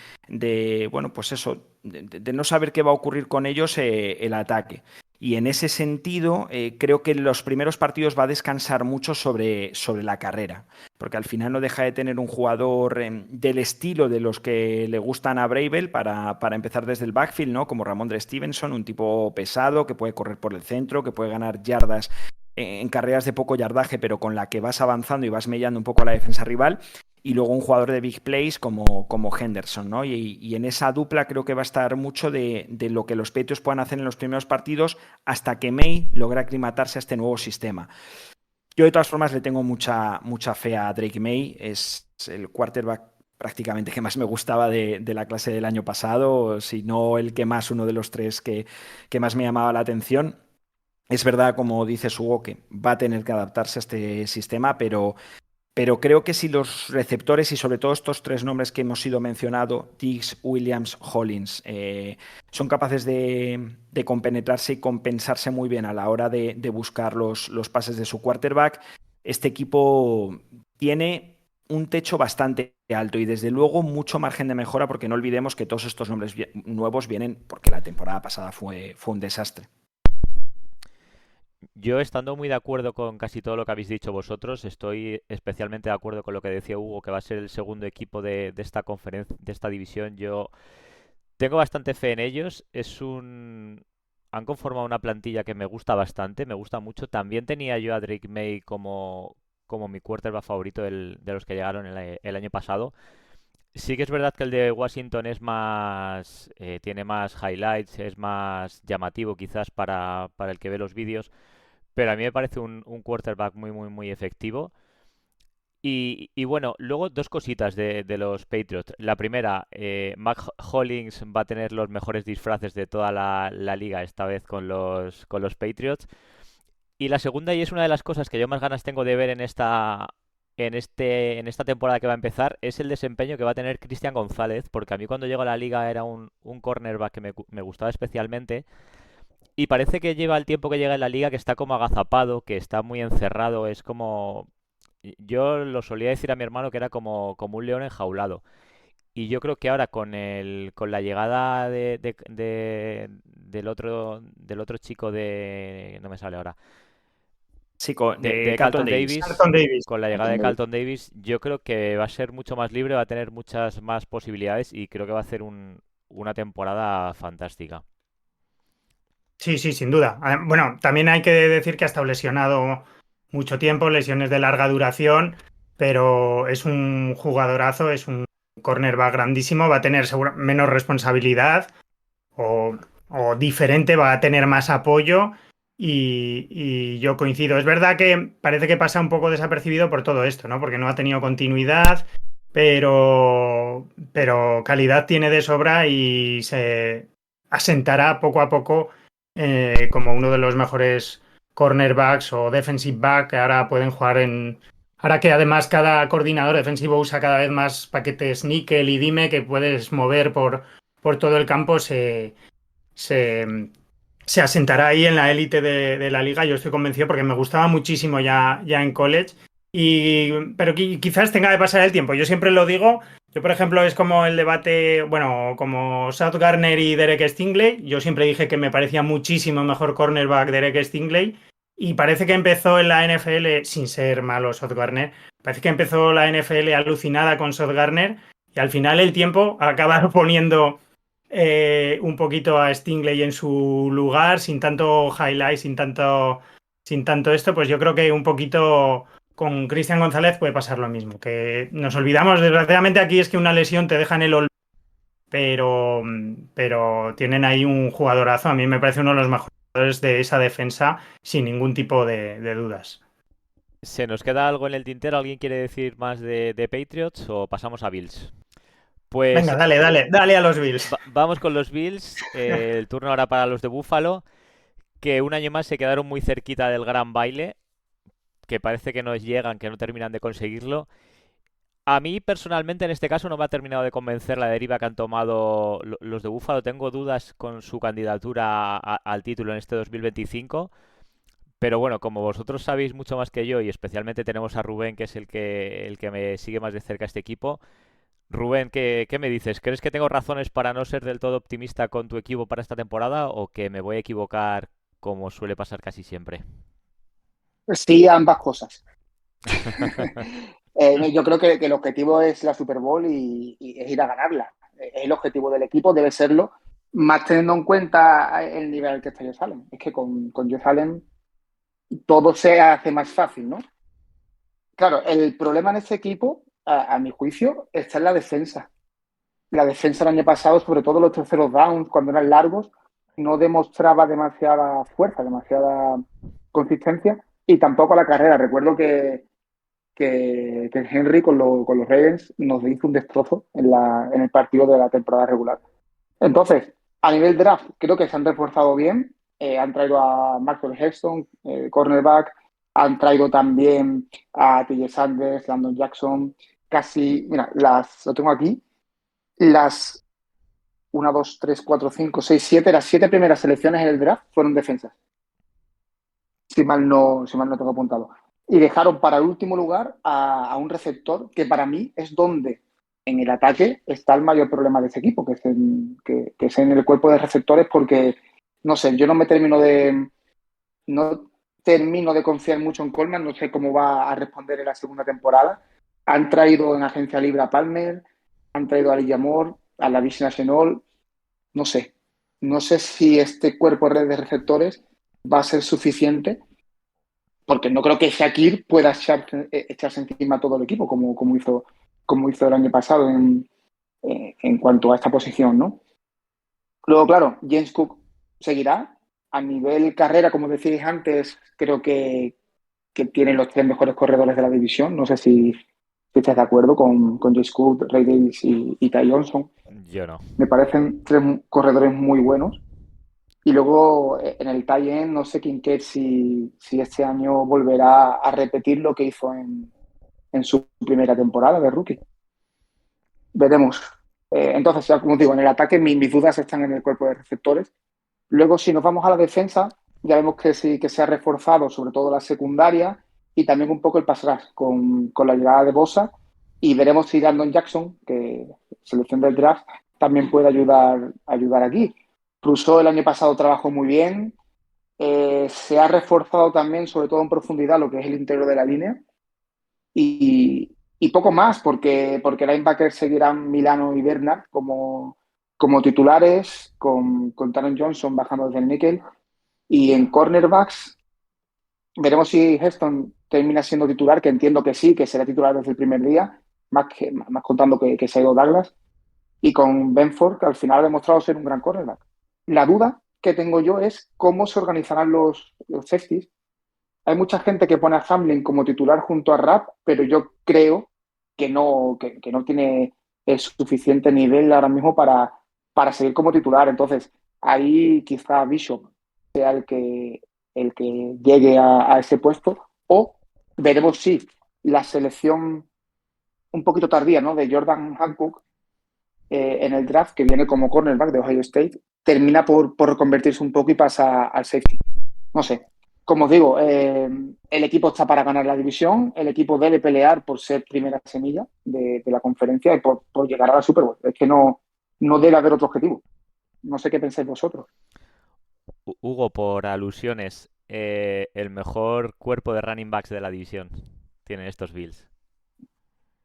bueno, pues eso, de no saber qué va a ocurrir con ellos el ataque. Y en ese sentido, creo que en los primeros partidos va a descansar mucho sobre la carrera, porque al final no deja de tener un jugador del estilo de los que le gustan a Vrabel para empezar desde el backfield, ¿no? Como Ramondre Stevenson, un tipo pesado que puede correr por el centro, que puede ganar yardas en carreras de poco yardaje, pero con la que vas avanzando y vas mellando un poco a la defensa rival. Y luego un jugador de big plays como Henderson, ¿no? Y en esa dupla creo que va a estar mucho de lo que los Patriots puedan hacer en los primeros partidos hasta que May logre aclimatarse a este nuevo sistema. Yo de todas formas le tengo mucha fe a Drake May, es el quarterback prácticamente que más me gustaba de la clase del año pasado, si no el que más, uno de los tres que más me llamaba la atención. Es verdad, como dice Hugo, que va a tener que adaptarse a este sistema, pero pero creo que si los receptores y sobre todo estos 3 nombres que hemos ido mencionando, Diggs, Williams, Hollins, son capaces de compenetrarse y compensarse muy bien a la hora de buscar los pases de su quarterback, este equipo tiene un techo bastante alto y desde luego mucho margen de mejora, porque no olvidemos que todos estos nombres nuevos vienen porque la temporada pasada fue un desastre. Yo, estando muy de acuerdo con casi todo lo que habéis dicho vosotros, estoy especialmente de acuerdo con lo que decía Hugo, que va a ser el segundo equipo de esta conferencia, de esta división. Yo tengo bastante fe en ellos. Han conformado una plantilla que me gusta bastante, me gusta mucho. También tenía yo a Drake May como mi quarterback favorito de los que llegaron el año pasado. Sí que es verdad que el de Washington es más, tiene más highlights, es más llamativo quizás para el que ve los vídeos, pero a mí me parece un quarterback muy, muy, muy efectivo. Y bueno, luego dos cositas de los Patriots. La primera, Mac Hollins va a tener los mejores disfraces de toda la liga, esta vez con los Patriots. Y la segunda, y es una de las cosas que yo más ganas tengo de ver en esta temporada que va a empezar, es el desempeño que va a tener Cristian González, porque a mí cuando llegó a la liga era un cornerback que me gustaba especialmente. Y parece que lleva el tiempo que llega en la liga que está como agazapado, que está muy encerrado, es como... Yo lo solía decir a mi hermano que era como un león enjaulado. Y yo creo que ahora con la llegada del otro chico no me sale ahora. Sí, De Carlton Carlton Davis. Davis, Carlton Davis. con la llegada de Carlton Davis, yo creo que va a ser mucho más libre, va a tener muchas más posibilidades y creo que va a hacer una temporada fantástica. Sí, sí, sin duda. Bueno, también hay que decir que ha estado lesionado mucho tiempo, lesiones de larga duración, pero es un jugadorazo, es un cornerback grandísimo, va a tener menos responsabilidad o diferente, va a tener más apoyo y yo coincido. Es verdad que parece que pasa un poco desapercibido por todo esto, ¿no? Porque no ha tenido continuidad, pero calidad tiene de sobra y se asentará poco a poco como uno de los mejores cornerbacks o defensive back que ahora pueden jugar en... Ahora que además cada coordinador defensivo usa cada vez más paquetes níquel y dime que puedes mover por todo el campo, se, se asentará ahí en la élite de la liga. Yo estoy convencido porque me gustaba muchísimo ya en college. Pero quizás tenga que pasar el tiempo. Yo siempre lo digo. Yo, por ejemplo, es como el debate, bueno, como South Garner y Derek Stingley. Yo siempre dije que me parecía muchísimo mejor cornerback Derek Stingley. Y parece que empezó en la NFL, sin ser malo South Garner, parece que empezó la NFL alucinada con South Garner. Y al final el tiempo ha acabado poniendo un poquito a Stingley en su lugar, sin tanto highlight, sin tanto esto. Pues yo creo que un poquito con Cristian González puede pasar lo mismo, que nos olvidamos, desgraciadamente aquí es que una lesión te deja en el olvido, pero tienen ahí un jugadorazo, a mí me parece uno de los mejores jugadores de esa defensa, sin ningún tipo de dudas. ¿Se nos queda algo en el tintero? ¿Alguien quiere decir más de Patriots o pasamos a Bills? Pues Venga, dale a los Bills. Vamos con los Bills. El turno ahora para los de Buffalo, que un año más se quedaron muy cerquita del gran baile, que parece que no llegan, que no terminan de conseguirlo. A mí personalmente en este caso no me ha terminado de convencer la deriva que han tomado los de Buffalo. Tengo dudas con su candidatura al título en este 2025. Pero bueno, como vosotros sabéis mucho más que yo y especialmente tenemos a Rubén, que es el que me sigue más de cerca este equipo. Rubén, ¿qué me dices? ¿Crees que tengo razones para no ser del todo optimista con tu equipo para esta temporada o que me voy a equivocar como suele pasar casi siempre? Sí, ambas cosas. Yo creo que el objetivo es la Super Bowl y es ir a ganarla. Es el objetivo del equipo, debe serlo, más teniendo en cuenta el nivel al que está Josh Allen. Es que con Josh Allen todo se hace más fácil, ¿no? Claro, el problema en este equipo, a mi juicio, está en la defensa. La defensa el año pasado, sobre todo los terceros downs, cuando eran largos, no demostraba demasiada fuerza, demasiada consistencia y tampoco la carrera. Recuerdo que Henry con los Ravens nos hizo un destrozo en el partido de la temporada regular. Entonces, a nivel draft, creo que se han reforzado bien. Han traído a Maxwell Heston, cornerback, Han traído también a TJ Sanders, Landon Jackson, mira, lo tengo aquí, las 1, 2, 3, 4, 5, 6, 7, las 7 primeras selecciones en el draft fueron defensas, si mal no tengo apuntado. Y dejaron para el último lugar a un receptor que para mí es donde en el ataque está el mayor problema de ese equipo, que es en el cuerpo de receptores, porque, no sé, yo no termino de confiar mucho en Coleman, no sé cómo va a responder en la segunda temporada. Han traído en agencia libre a Palmer, han traído a Elijah Moore, a la Vision National, no sé si este cuerpo de receptores va a ser suficiente, porque no creo que Shakir pueda echarse encima a todo el equipo como hizo el año pasado en cuanto a esta posición, ¿no? Luego, claro, James Cook seguirá. A nivel carrera, como decíais antes, creo que tienen los 3 mejores corredores de la división. No sé si estás de acuerdo con James Cook, Ray Davis y Ty Johnson. Yo no. Me parecen 3 corredores muy buenos. Y luego en el tight end, no sé Kincaid si este año volverá a repetir lo que hizo en su primera temporada de rookie. Veremos. Entonces, ya como digo, en el ataque mis dudas están en el cuerpo de receptores. Luego, si nos vamos a la defensa, ya vemos que sí que se ha reforzado sobre todo la secundaria y también un poco el pass rush con la llegada de Bosa, y veremos si Landon Jackson, que selección del draft, también puede ayudar aquí. Rousseau el año pasado trabajó muy bien, se ha reforzado también, sobre todo en profundidad, lo que es el interior de la línea, y poco más, porque linebackers seguirán Milano y Bernard como titulares, con Taron Johnson bajando desde el níquel, y en cornerbacks veremos si Heston termina siendo titular, que entiendo que sí, que será titular desde el primer día, más contando que se ha ido Douglas, y con Benford, que al final ha demostrado ser un gran cornerback. La duda que tengo yo es cómo se organizarán los safeties. Hay mucha gente que pone a Hamlin como titular junto a Rapp, pero yo creo que no tiene el suficiente nivel ahora mismo para seguir como titular. Entonces, ahí quizá Bishop sea el que llegue a ese puesto, o veremos si la selección un poquito tardía, ¿no?, de Jordan Hancock en el draft, que viene como cornerback de Ohio State, termina por reconvertirse un poco y pasa al safety. No sé. Como os digo, el equipo está para ganar la división, el equipo debe pelear por ser primera semilla de la conferencia y por llegar a la Super Bowl. Es que no debe haber otro objetivo. No sé qué pensáis vosotros. Hugo, por alusiones, el mejor cuerpo de running backs de la división tienen estos Bills.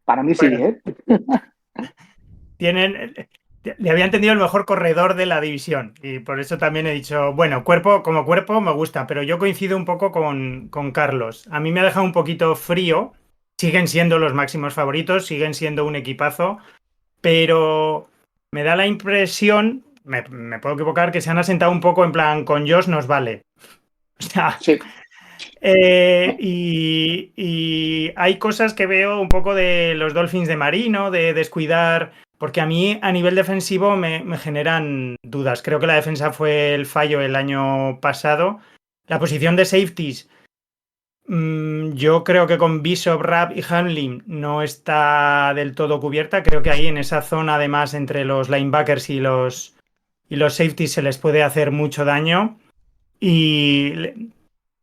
Para mí sí, ¿eh? Le había entendido el mejor corredor de la división y por eso también he dicho, bueno, como cuerpo me gusta, pero yo coincido un poco con Carlos. A mí me ha dejado un poquito frío, siguen siendo los máximos favoritos, siguen siendo un equipazo, pero me da la impresión, me puedo equivocar, que se han asentado un poco en plan, con Josh nos vale. O sea, sí. Y hay cosas que veo un poco de los Dolphins de Marino, de descuidar, porque a mí a nivel defensivo me generan dudas. Creo que la defensa fue el fallo el año pasado. La posición de safeties, yo creo que con Bishop, Rapp y Hamlin no está del todo cubierta. Creo que ahí en esa zona, además, entre los linebackers y los safeties se les puede hacer mucho daño. Y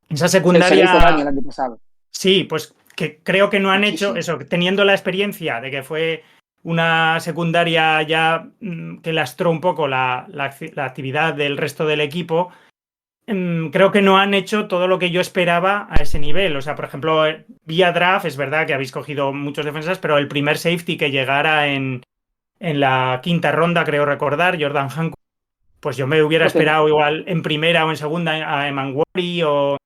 esa secundaria... Se le hizo daño el año pasado. Sí, pues que creo que no han hecho eso, teniendo la experiencia de que fue una secundaria ya que lastró un poco la actividad del resto del equipo. Creo que no han hecho todo lo que yo esperaba a ese nivel. O sea, por ejemplo, vía draft, es verdad que habéis cogido muchos defensas, pero el primer safety que llegara en la quinta ronda, creo recordar, Jordan Hancock, pues yo me hubiera esperado igual en primera o en segunda a Emanwari o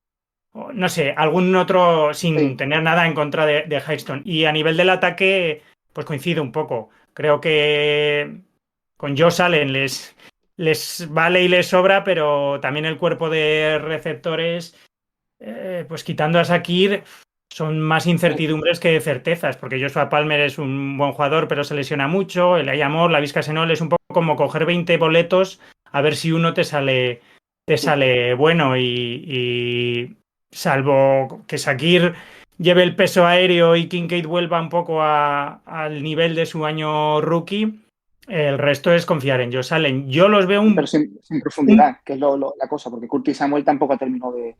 no sé, algún otro sin tener nada en contra de Highston. Y a nivel del ataque, pues coincido un poco. Creo que con Josh Allen les vale y les sobra, pero también el cuerpo de receptores, pues quitando a Shakir, son más incertidumbres que certezas, porque Joshua Palmer es un buen jugador, pero se lesiona mucho. El Ayamor, la Vizca Senol, es un poco como coger 20 boletos a ver si uno te sale bueno y salvo que Shakir lleve el peso aéreo y Kincaid vuelva un poco al nivel de su año rookie, el resto es confiar en Josh Allen. Yo los veo Pero sin profundidad, que es la cosa, porque Curtis Samuel tampoco terminó de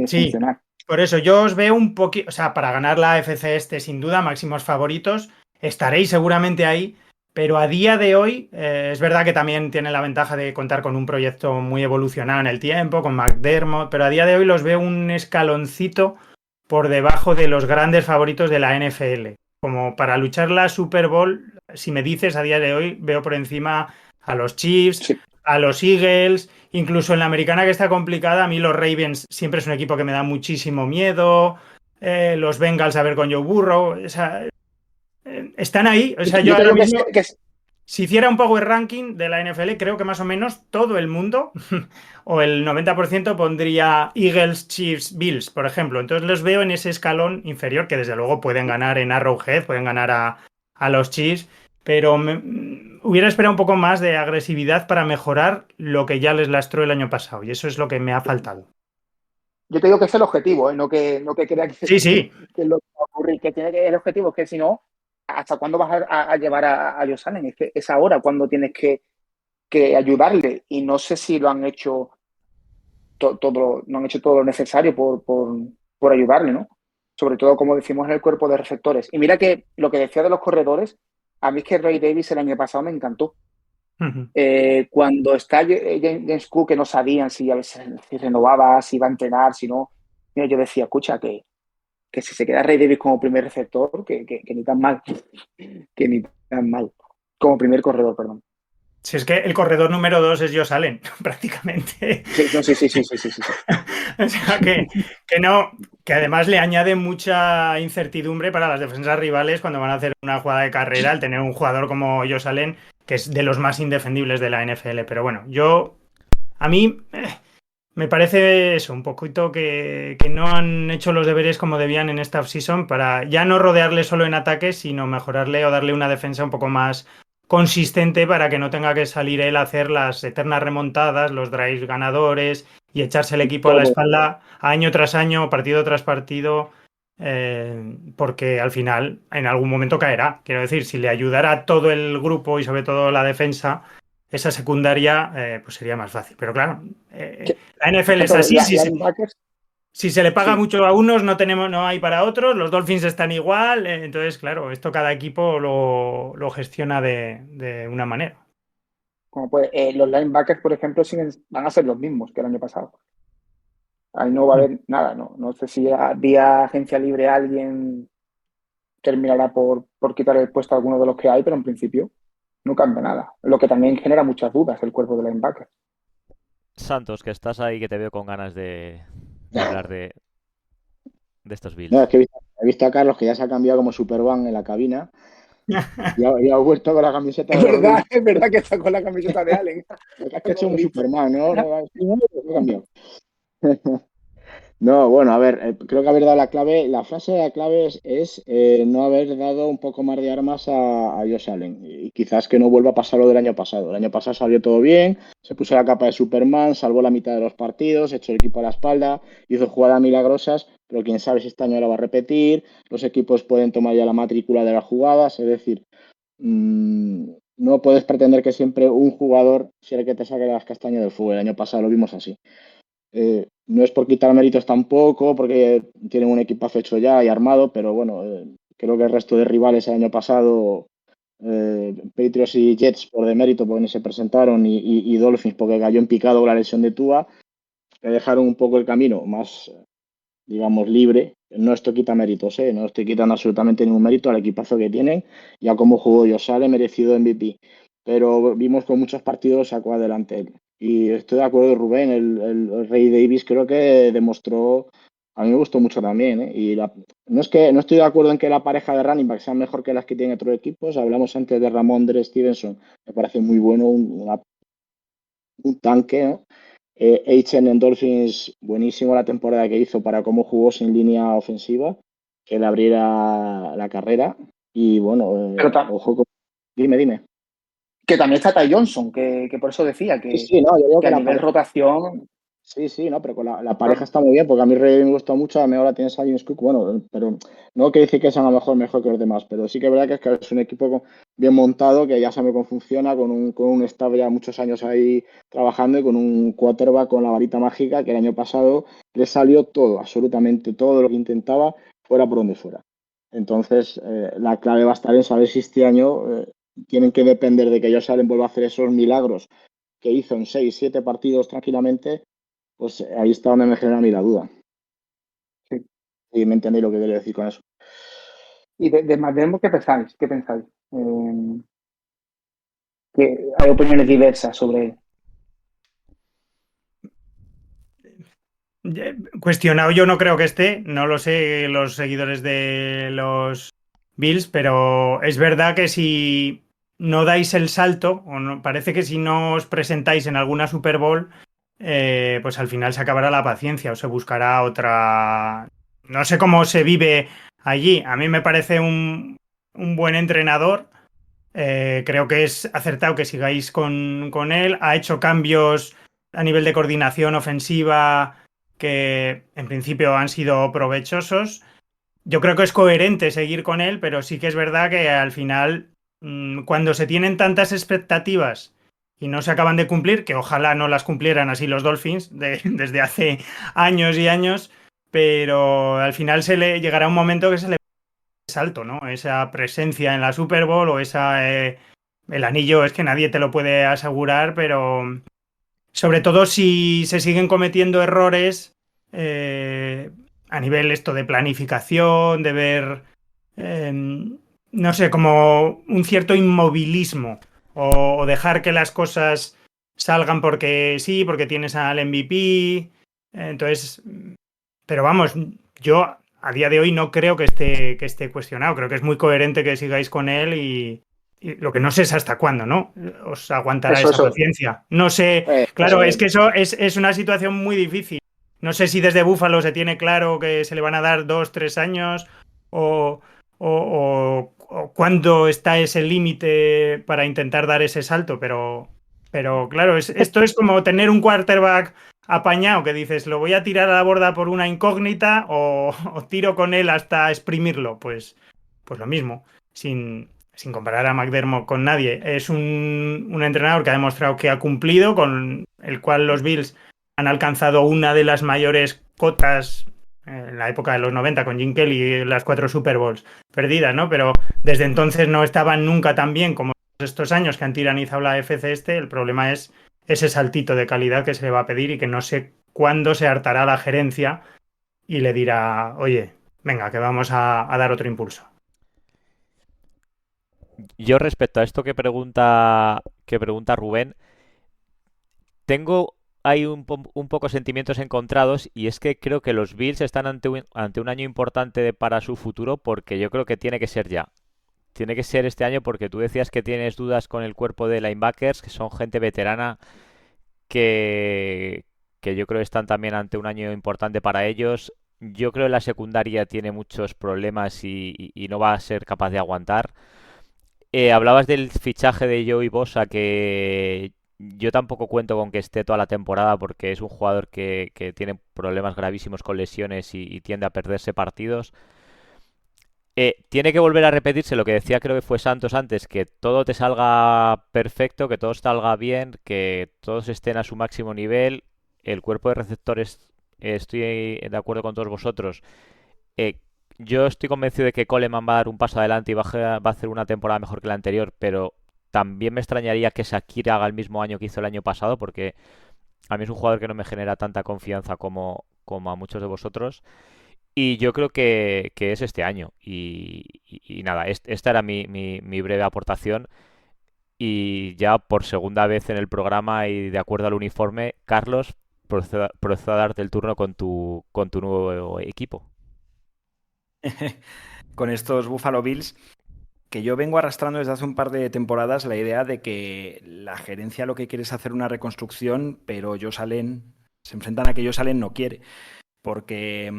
Sí, funcionar. por eso yo os veo un poquito, o sea, para ganar la AFC sin duda, máximos favoritos, estaréis seguramente ahí, pero a día de hoy es verdad que también tiene la ventaja de contar con un proyecto muy evolucionado en el tiempo, con McDermott, pero a día de hoy los veo un escaloncito por debajo de los grandes favoritos de la NFL. Como para luchar la Super Bowl, si me dices a día de hoy, veo por encima a los Chiefs, Sí. a los Eagles, incluso en la americana que está complicada, a mí los Ravens siempre es un equipo que me da muchísimo miedo, los Bengals a ver con Joe Burrow, o sea, están ahí, o sea, yo te ahora digo mismo, que si hiciera un power ranking de la NFL, creo que más o menos todo el mundo, o el 90% pondría Eagles, Chiefs, Bills, por ejemplo. Entonces los veo en ese escalón inferior, que desde luego pueden ganar en Arrowhead, pueden ganar a los Chiefs, pero hubiera esperado un poco más de agresividad para mejorar lo que ya les lastró el año pasado, y eso es lo que me ha faltado. yo te digo que es el objetivo, no que crea Sí, sí. que es lo que va a ocurrir, que tiene que el objetivo es que si no, ¿hasta cuándo vas a llevar a Josh Allen? Es que es ahora cuando tienes que ayudarle, y no sé si lo han hecho no han hecho todo lo necesario por ayudarle, ¿no? Sobre todo, como decimos, en el cuerpo de receptores. Y mira que lo que decía de los corredores, a mí es que Ray Davis el año pasado me encantó. Cuando está James Cook, que no sabían si renovaba, si iba a entrenar, si no, mira, yo decía, escucha, que si se queda Ray Davis como primer receptor, que ni tan mal, que ni tan mal, como primer corredor, perdón. Si es que el corredor número 2 es Josh Allen, prácticamente. Sí. O sea que no, que además le añade mucha incertidumbre para las defensas rivales cuando van a hacer una jugada de carrera, al tener un jugador como Josh Allen, que es de los más indefendibles de la NFL. Pero bueno, a mí me parece eso, un poquito que no han hecho los deberes como debían en esta offseason para ya no rodearle solo en ataque, sino mejorarle o darle una defensa un poco más consistente para que no tenga que salir él a hacer las eternas remontadas, los drives ganadores y echarse el equipo a la espalda año tras año, partido tras partido, porque al final en algún momento caerá. Quiero decir, si le ayudara a todo el grupo y sobre todo la defensa, esa secundaria pues sería más fácil. Pero claro, la NFL es así. Si se le paga mucho a unos, no hay para otros. Los Dolphins están igual. Entonces, claro, esto cada equipo lo gestiona de una manera. Como pues, los linebackers, por ejemplo, van a ser los mismos que el año pasado. Ahí no va a haber nada, no sé si vía agencia libre alguien terminará por quitar el puesto a alguno de los que hay, pero en principio no cambia nada. Lo que también genera muchas dudas el cuerpo de linebackers. Santos, que estás ahí, que te veo con ganas de hablar de estos Bills. No, es que he visto a Carlos que ya se ha cambiado como Superman en la cabina. Y ha vuelto con la camiseta de Es verdad que está con la camiseta de Allen. Es que ha hecho un Superman, ¿no? Ha cambiado. No, bueno, a ver, creo que haber dado la clave, la frase de la clave es no haber dado un poco más de armas a Josh Allen. Y quizás que no vuelva a pasar lo del año pasado. El año pasado salió todo bien, se puso la capa de Superman, salvó la mitad de los partidos, echó el equipo a la espalda, hizo jugadas milagrosas, pero quién sabe si este año la va a repetir. Los equipos pueden tomar ya la matrícula de las jugadas, es decir, no puedes pretender que siempre un jugador sea el que te saque las castañas del fuego. El año pasado lo vimos así. No es por quitar méritos tampoco, porque tienen un equipazo hecho ya y armado, pero bueno, creo que el resto de rivales el año pasado, Patriots y Jets por demérito porque no se presentaron y Dolphins porque cayó en picado con la lesión de Tua, le dejaron un poco el camino más, digamos, libre. No esto quita méritos, no estoy quitando absolutamente ningún mérito al equipazo que tienen y a cómo jugó Josh Allen, merecido MVP. Pero vimos que muchos partidos sacó adelante. Y estoy de acuerdo, Rubén, el Ray Davis creo que demostró, a mí me gustó mucho también, y no estoy de acuerdo en que la pareja de running back sea mejor que las que tienen otros equipos. Hablamos antes de Ramondre Stevenson, me parece muy bueno, un tanque, ¿no? H.N. en Dolphins, buenísimo la temporada que hizo para cómo jugó sin línea ofensiva, que le abriera la carrera. Y bueno, ojo, dime. Que también está Ty Johnson, que por eso decía que, sí, no, yo digo que a nivel rotación Sí, no, pero con la pareja está muy bien, porque a mí Rey me gusta mucho, a mí ahora tienes a James Cook, bueno, pero no quiere decir que sean a lo mejor que los demás, pero sí que es verdad que es un equipo bien montado, que ya sabe cómo funciona, con un staff ya muchos años ahí trabajando y con un quarterback con la varita mágica que el año pasado le salió todo, absolutamente todo lo que intentaba, fuera por donde fuera. Entonces, la clave va a estar en saber si este año tienen que depender de que Josh Allen vuelva a hacer esos milagros que hizo en 6, 7 partidos tranquilamente, pues ahí está donde me genera a mí la duda. Sí. Y me entendéis lo que quiero decir con eso. ¿Y de McDermott qué pensáis? Que hay opiniones diversas sobre él. Cuestionado yo no creo que esté, no lo sé los seguidores de los Bills, pero es verdad que si no dais el salto, o no, parece que si no os presentáis en alguna Super Bowl, pues al final se acabará la paciencia o se buscará otra... No sé cómo se vive allí. A mí me parece un buen entrenador. Creo que es acertado que sigáis con él. Ha hecho cambios a nivel de coordinación ofensiva que en principio han sido provechosos. Yo creo que es coherente seguir con él, pero sí que es verdad que al final, cuando se tienen tantas expectativas y no se acaban de cumplir, que ojalá no las cumplieran así los Dolphins desde hace años y años, pero al final se le llegará un momento que se le salto, ¿no? Esa presencia en la Super Bowl o el anillo es que nadie te lo puede asegurar, pero sobre todo si se siguen cometiendo errores a nivel esto de planificación, de ver, no sé, como un cierto inmovilismo o dejar que las cosas salgan porque sí, porque tienes al MVP. Entonces, pero vamos, yo a día de hoy no creo que esté cuestionado. Creo que es muy coherente que sigáis con él y lo que no sé es hasta cuándo, ¿no? Os aguantará esa paciencia. No sé, claro, es que eso es una situación muy difícil. No sé si desde Buffalo se tiene claro que se le van a dar 2, 3 años o cuándo está ese límite para intentar dar ese salto, pero claro, esto es como tener un quarterback apañado que dices, lo voy a tirar a la borda por una incógnita o tiro con él hasta exprimirlo. Pues lo mismo, sin comparar a McDermott con nadie. Es un entrenador que ha demostrado que ha cumplido, con el cual los Bills han alcanzado una de las mayores cotas en la época de los 90 con Jim Kelly, las 4 Super Bowls perdidas, ¿no? Pero desde entonces no estaban nunca tan bien como estos años que han tiranizado la FC este. El problema es ese saltito de calidad que se le va a pedir y que no sé cuándo se hartará la gerencia y le dirá, oye, venga, que vamos a dar otro impulso. Yo respecto a esto que pregunta Rubén, tengo ahí un poco sentimientos encontrados y es que creo que los Bills están ante un año importante para su futuro porque yo creo que tiene que ser ya. Tiene que ser este año porque tú decías que tienes dudas con el cuerpo de linebackers, que son gente veterana que yo creo que están también ante un año importante para ellos. Yo creo que la secundaria tiene muchos problemas y no va a ser capaz de aguantar. Hablabas del fichaje de Joey Bosa, que yo tampoco cuento con que esté toda la temporada porque es un jugador que tiene problemas gravísimos con lesiones y tiende a perderse partidos. Tiene que volver a repetirse lo que decía, creo que fue Santos antes, que todo te salga perfecto, que todo salga bien, que todos estén a su máximo nivel. El cuerpo de receptores, estoy de acuerdo con todos vosotros. Eh, yo estoy convencido de que Coleman va a dar un paso adelante y va a hacer una temporada mejor que la anterior, pero también me extrañaría que Shakir haga el mismo año que hizo el año pasado, porque a mí es un jugador que no me genera tanta confianza como a muchos de vosotros. Y yo creo que es este año. Y nada, esta era mi breve aportación. Y ya por segunda vez en el programa y de acuerdo al uniforme, Carlos, procedo a darte el turno con tu nuevo equipo. Con estos Buffalo Bills, que yo vengo arrastrando desde hace un par de temporadas la idea de que la gerencia lo que quiere es hacer una reconstrucción, pero Josh Allen, se enfrentan a que Josh Allen no quiere. Porque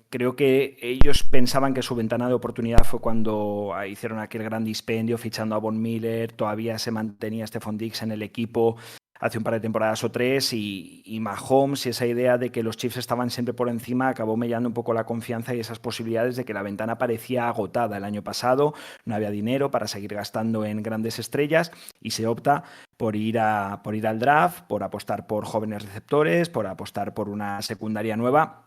creo que ellos pensaban que su ventana de oportunidad fue cuando hicieron aquel gran dispendio fichando a Von Miller, todavía se mantenía Stephon Diggs en el equipo, hace un par de temporadas o 3 y Mahomes y esa idea de que los Chiefs estaban siempre por encima acabó mellando un poco la confianza y esas posibilidades de que la ventana parecía agotada el año pasado, no había dinero para seguir gastando en grandes estrellas y se opta por ir al draft, por apostar por jóvenes receptores, por apostar por una secundaria nueva.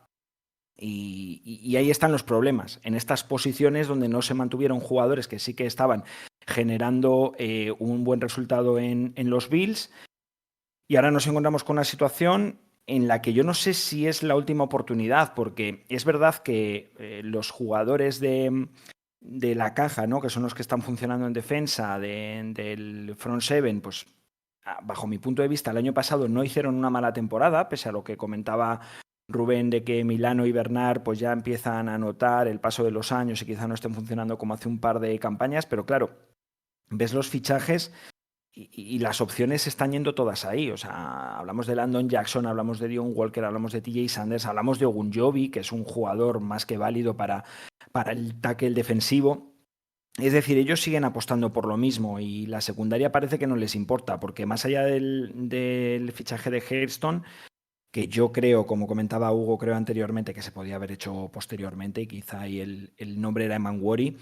Y ahí están los problemas, en estas posiciones donde no se mantuvieron jugadores que sí que estaban generando un buen resultado en los Bills, y ahora nos encontramos con una situación en la que yo no sé si es la última oportunidad, porque es verdad que los jugadores de la caja, ¿no?, que son los que están funcionando en defensa del front seven, pues bajo mi punto de vista el año pasado no hicieron una mala temporada, pese a lo que comentaba Rubén de que Milano y Bernard pues ya empiezan a notar el paso de los años y quizá no estén funcionando como hace un par de campañas, pero claro, ves los fichajes y las opciones están yendo todas ahí. O sea, hablamos de Landon Jackson, hablamos de Dion Walker, hablamos de TJ Sanders, hablamos de Ogunjobi, que es un jugador más que válido para el tackle defensivo. Es decir, ellos siguen apostando por lo mismo y la secundaria parece que no les importa, porque más allá del fichaje de Hairston, que yo creo, como comentaba Hugo, creo anteriormente que se podía haber hecho posteriormente y quizá ahí el nombre era Eman Worry,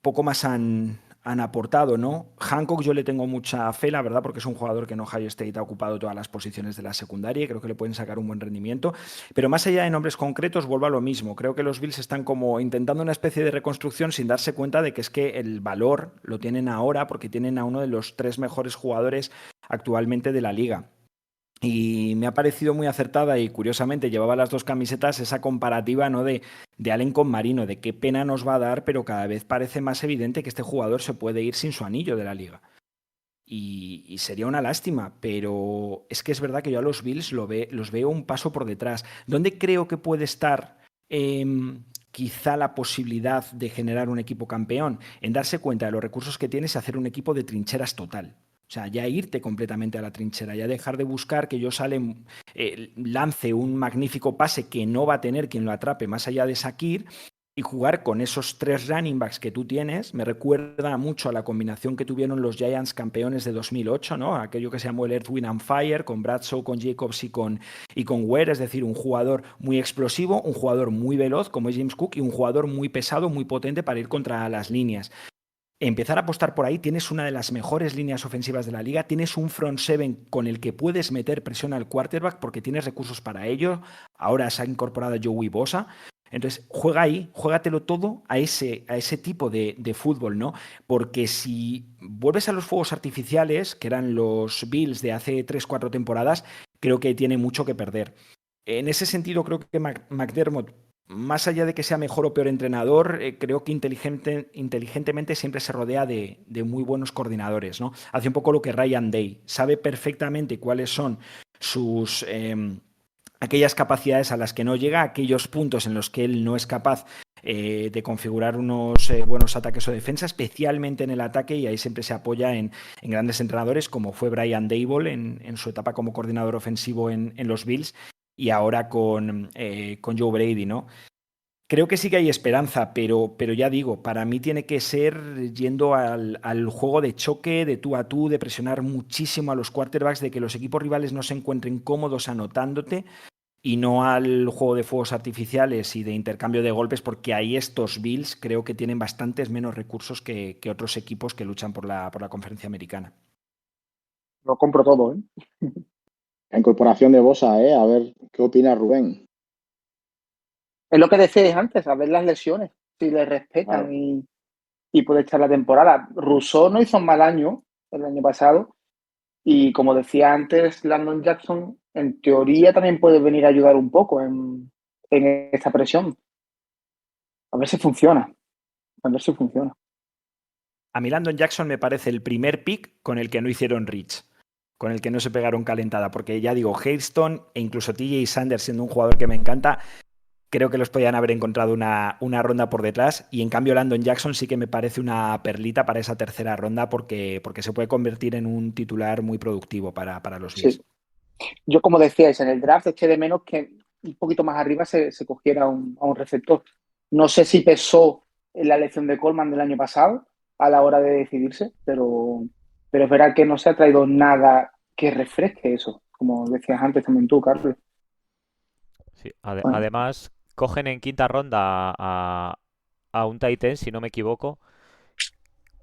poco más han aportado, ¿no? Hancock yo le tengo mucha fe, la verdad, porque es un jugador que en Ohio State ha ocupado todas las posiciones de la secundaria y creo que le pueden sacar un buen rendimiento, pero más allá de nombres concretos vuelvo a lo mismo, creo que los Bills están como intentando una especie de reconstrucción sin darse cuenta de que es que el valor lo tienen ahora porque tienen a uno de los 3 mejores jugadores actualmente de la liga. Y me ha parecido muy acertada y curiosamente llevaba las 2 camisetas esa comparativa, ¿no?, de Allen con Marino, de qué pena nos va a dar, pero cada vez parece más evidente que este jugador se puede ir sin su anillo de la liga. Y sería una lástima, pero es que es verdad que yo a los Bills los veo un paso por detrás. ¿Dónde creo que puede estar quizá la posibilidad de generar un equipo campeón? En darse cuenta de los recursos que tienes y hacer un equipo de trincheras total. O sea, ya irte completamente a la trinchera, ya dejar de buscar que Josh Allen lance un magnífico pase que no va a tener quien lo atrape más allá de Shakir y jugar con esos 3 running backs que tú tienes. Me recuerda mucho a la combinación que tuvieron los Giants campeones de 2008, ¿no? Aquello que se llamó el Earth, Wind and Fire, con Bradshaw, con Jacobs y con Ware, es decir, un jugador muy explosivo, un jugador muy veloz como es James Cook y un jugador muy pesado, muy potente para ir contra las líneas. Empezar a apostar por ahí, tienes una de las mejores líneas ofensivas de la liga, tienes un front seven con el que puedes meter presión al quarterback porque tienes recursos para ello, ahora se ha incorporado a Joey Bosa, entonces juega ahí, juégatelo todo a ese tipo de fútbol, ¿no? Porque si vuelves a los fuegos artificiales, que eran los Bills de hace 3-4 temporadas, creo que tiene mucho que perder. En ese sentido creo que McDermott, más allá de que sea mejor o peor entrenador, creo que inteligentemente siempre se rodea de muy buenos coordinadores, ¿no? Hace un poco lo que Ryan Day. Sabe perfectamente cuáles son sus aquellas capacidades a las que no llega, aquellos puntos en los que él no es capaz de configurar unos buenos ataques o defensa, especialmente en el ataque, y ahí siempre se apoya en grandes entrenadores como fue Brian Daboll en su etapa como coordinador ofensivo en los Bills, y ahora con Joe Brady, ¿no? Creo que sí que hay esperanza, pero ya digo, para mí tiene que ser yendo al juego de choque, de tú a tú, de presionar muchísimo a los quarterbacks, de que los equipos rivales no se encuentren cómodos anotándote, y no al juego de fuegos artificiales y de intercambio de golpes, porque ahí estos Bills creo que tienen bastantes menos recursos que otros equipos que luchan por la conferencia americana. Lo compro todo, ¿eh? La incorporación de Bosa, a ver qué opina Rubén. Es lo que decíais antes, a ver las lesiones, si le respetan, claro, y puede echar la temporada. Rousseau no hizo un mal año el año pasado y, como decía antes, Landon Jackson en teoría también puede venir a ayudar un poco en esta presión. A ver si funciona. A ver si funciona. A mí Landon Jackson me parece el primer pick con el que no hicieron reach, con el que no se pegaron calentada, porque ya digo, Hairston e incluso TJ Sanders, siendo un jugador que me encanta, creo que los podían haber encontrado una ronda por detrás, y en cambio Landon Jackson sí que me parece una perlita para esa tercera ronda porque se puede convertir en un titular muy productivo para los Bills. Sí. Yo, como decíais, en el draft eché de menos que un poquito más arriba se cogiera a un receptor. No sé si pesó en la elección de Coleman del año pasado a la hora de decidirse, pero es verdad que no se ha traído nada que refresque eso, como decías antes también tú, Carlos. Sí, Bueno, además, cogen en quinta ronda a un tight end, si no me equivoco,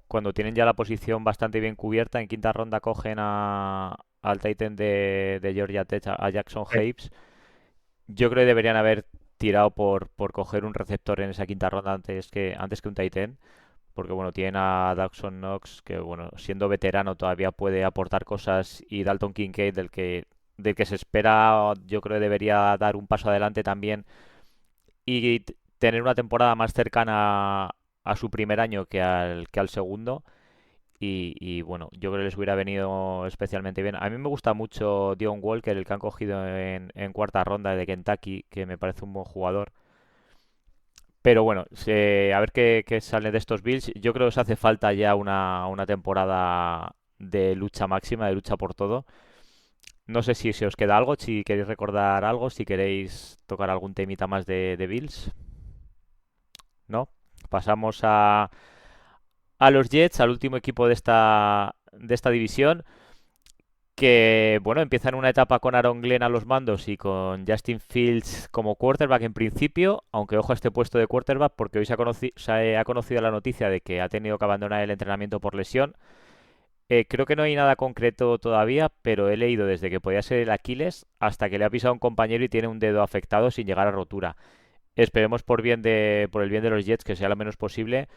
cuando tienen ya la posición bastante bien cubierta. En quinta ronda cogen al tight end de Georgia Tech, a Jackson Hayes. Yo creo que deberían haber tirado por coger un receptor en esa quinta ronda antes que un tight end. Porque bueno, tienen a Dawson Knox, que bueno, siendo veterano todavía puede aportar cosas, y Dalton Kincaid, del que se espera, yo creo que debería dar un paso adelante también y tener una temporada más cercana a su primer año que al segundo. Y bueno, yo creo que les hubiera venido especialmente bien. A mí me gusta mucho Dion Walker, el que han cogido en cuarta ronda de Kentucky, que me parece un buen jugador. Pero bueno, a ver qué sale de estos Bills. Yo creo que os hace falta ya una temporada de lucha máxima, de lucha por todo. No sé si se os queda algo, si queréis recordar algo, si queréis tocar algún temita más de Bills. ¿No? Pasamos a los Jets, al último equipo de esta división, que bueno, empiezan una etapa con Aaron Glenn a los mandos y con Justin Fields como quarterback en principio, aunque ojo a este puesto de quarterback porque hoy se ha conocido la noticia de que ha tenido que abandonar el entrenamiento por lesión. Creo que no hay nada concreto todavía, pero he leído desde que podía ser el Aquiles hasta que le ha pisado un compañero y tiene un dedo afectado sin llegar a rotura. Esperemos por el bien de los Jets que sea lo menos posible.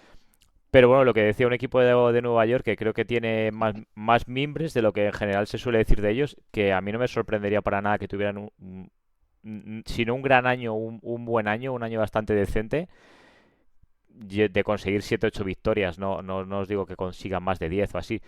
Pero bueno, lo que decía un equipo de Nueva York, que creo que tiene más mimbres de lo que en general se suele decir de ellos, que a mí no me sorprendería para nada que tuvieran si no un gran año, un buen año, un año bastante decente, de conseguir 7 8 victorias. No os digo que consigan más de 10 o así,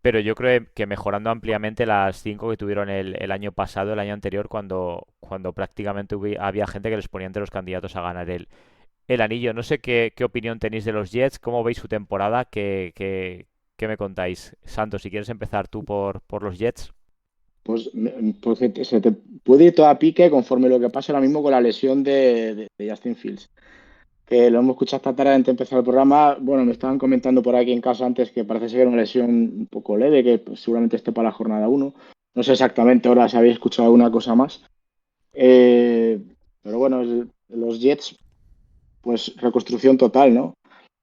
pero yo creo que mejorando ampliamente las 5 que tuvieron el año pasado, el año anterior, cuando prácticamente había gente que les ponía entre los candidatos a ganar el anillo. No sé qué opinión tenéis de los Jets, cómo veis su temporada, qué me contáis. Santos, si quieres empezar tú por los Jets. Pues se te puede ir todo a pique conforme lo que pasa ahora mismo con la lesión de Justin Fields. Que lo hemos escuchado esta tarde antes de empezar el programa. Bueno, me estaban comentando por aquí en casa antes que parece ser una lesión un poco leve, que pues, seguramente esté para la jornada uno. No sé exactamente ahora si habéis escuchado alguna cosa más. Eh, pero bueno, los Jets, pues reconstrucción total, ¿no?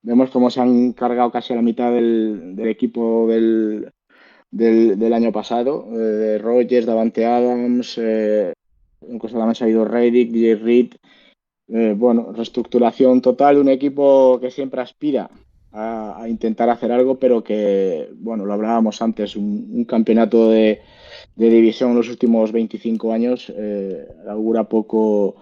Vemos cómo se han cargado casi a la mitad del equipo del año pasado. De Rodgers, Davante Adams, incluso también se ha ido Reddick, DJ Reed. Bueno, reestructuración total de un equipo que siempre aspira a intentar hacer algo, pero que, bueno, lo hablábamos antes, un campeonato de división en los últimos 25 años augura poco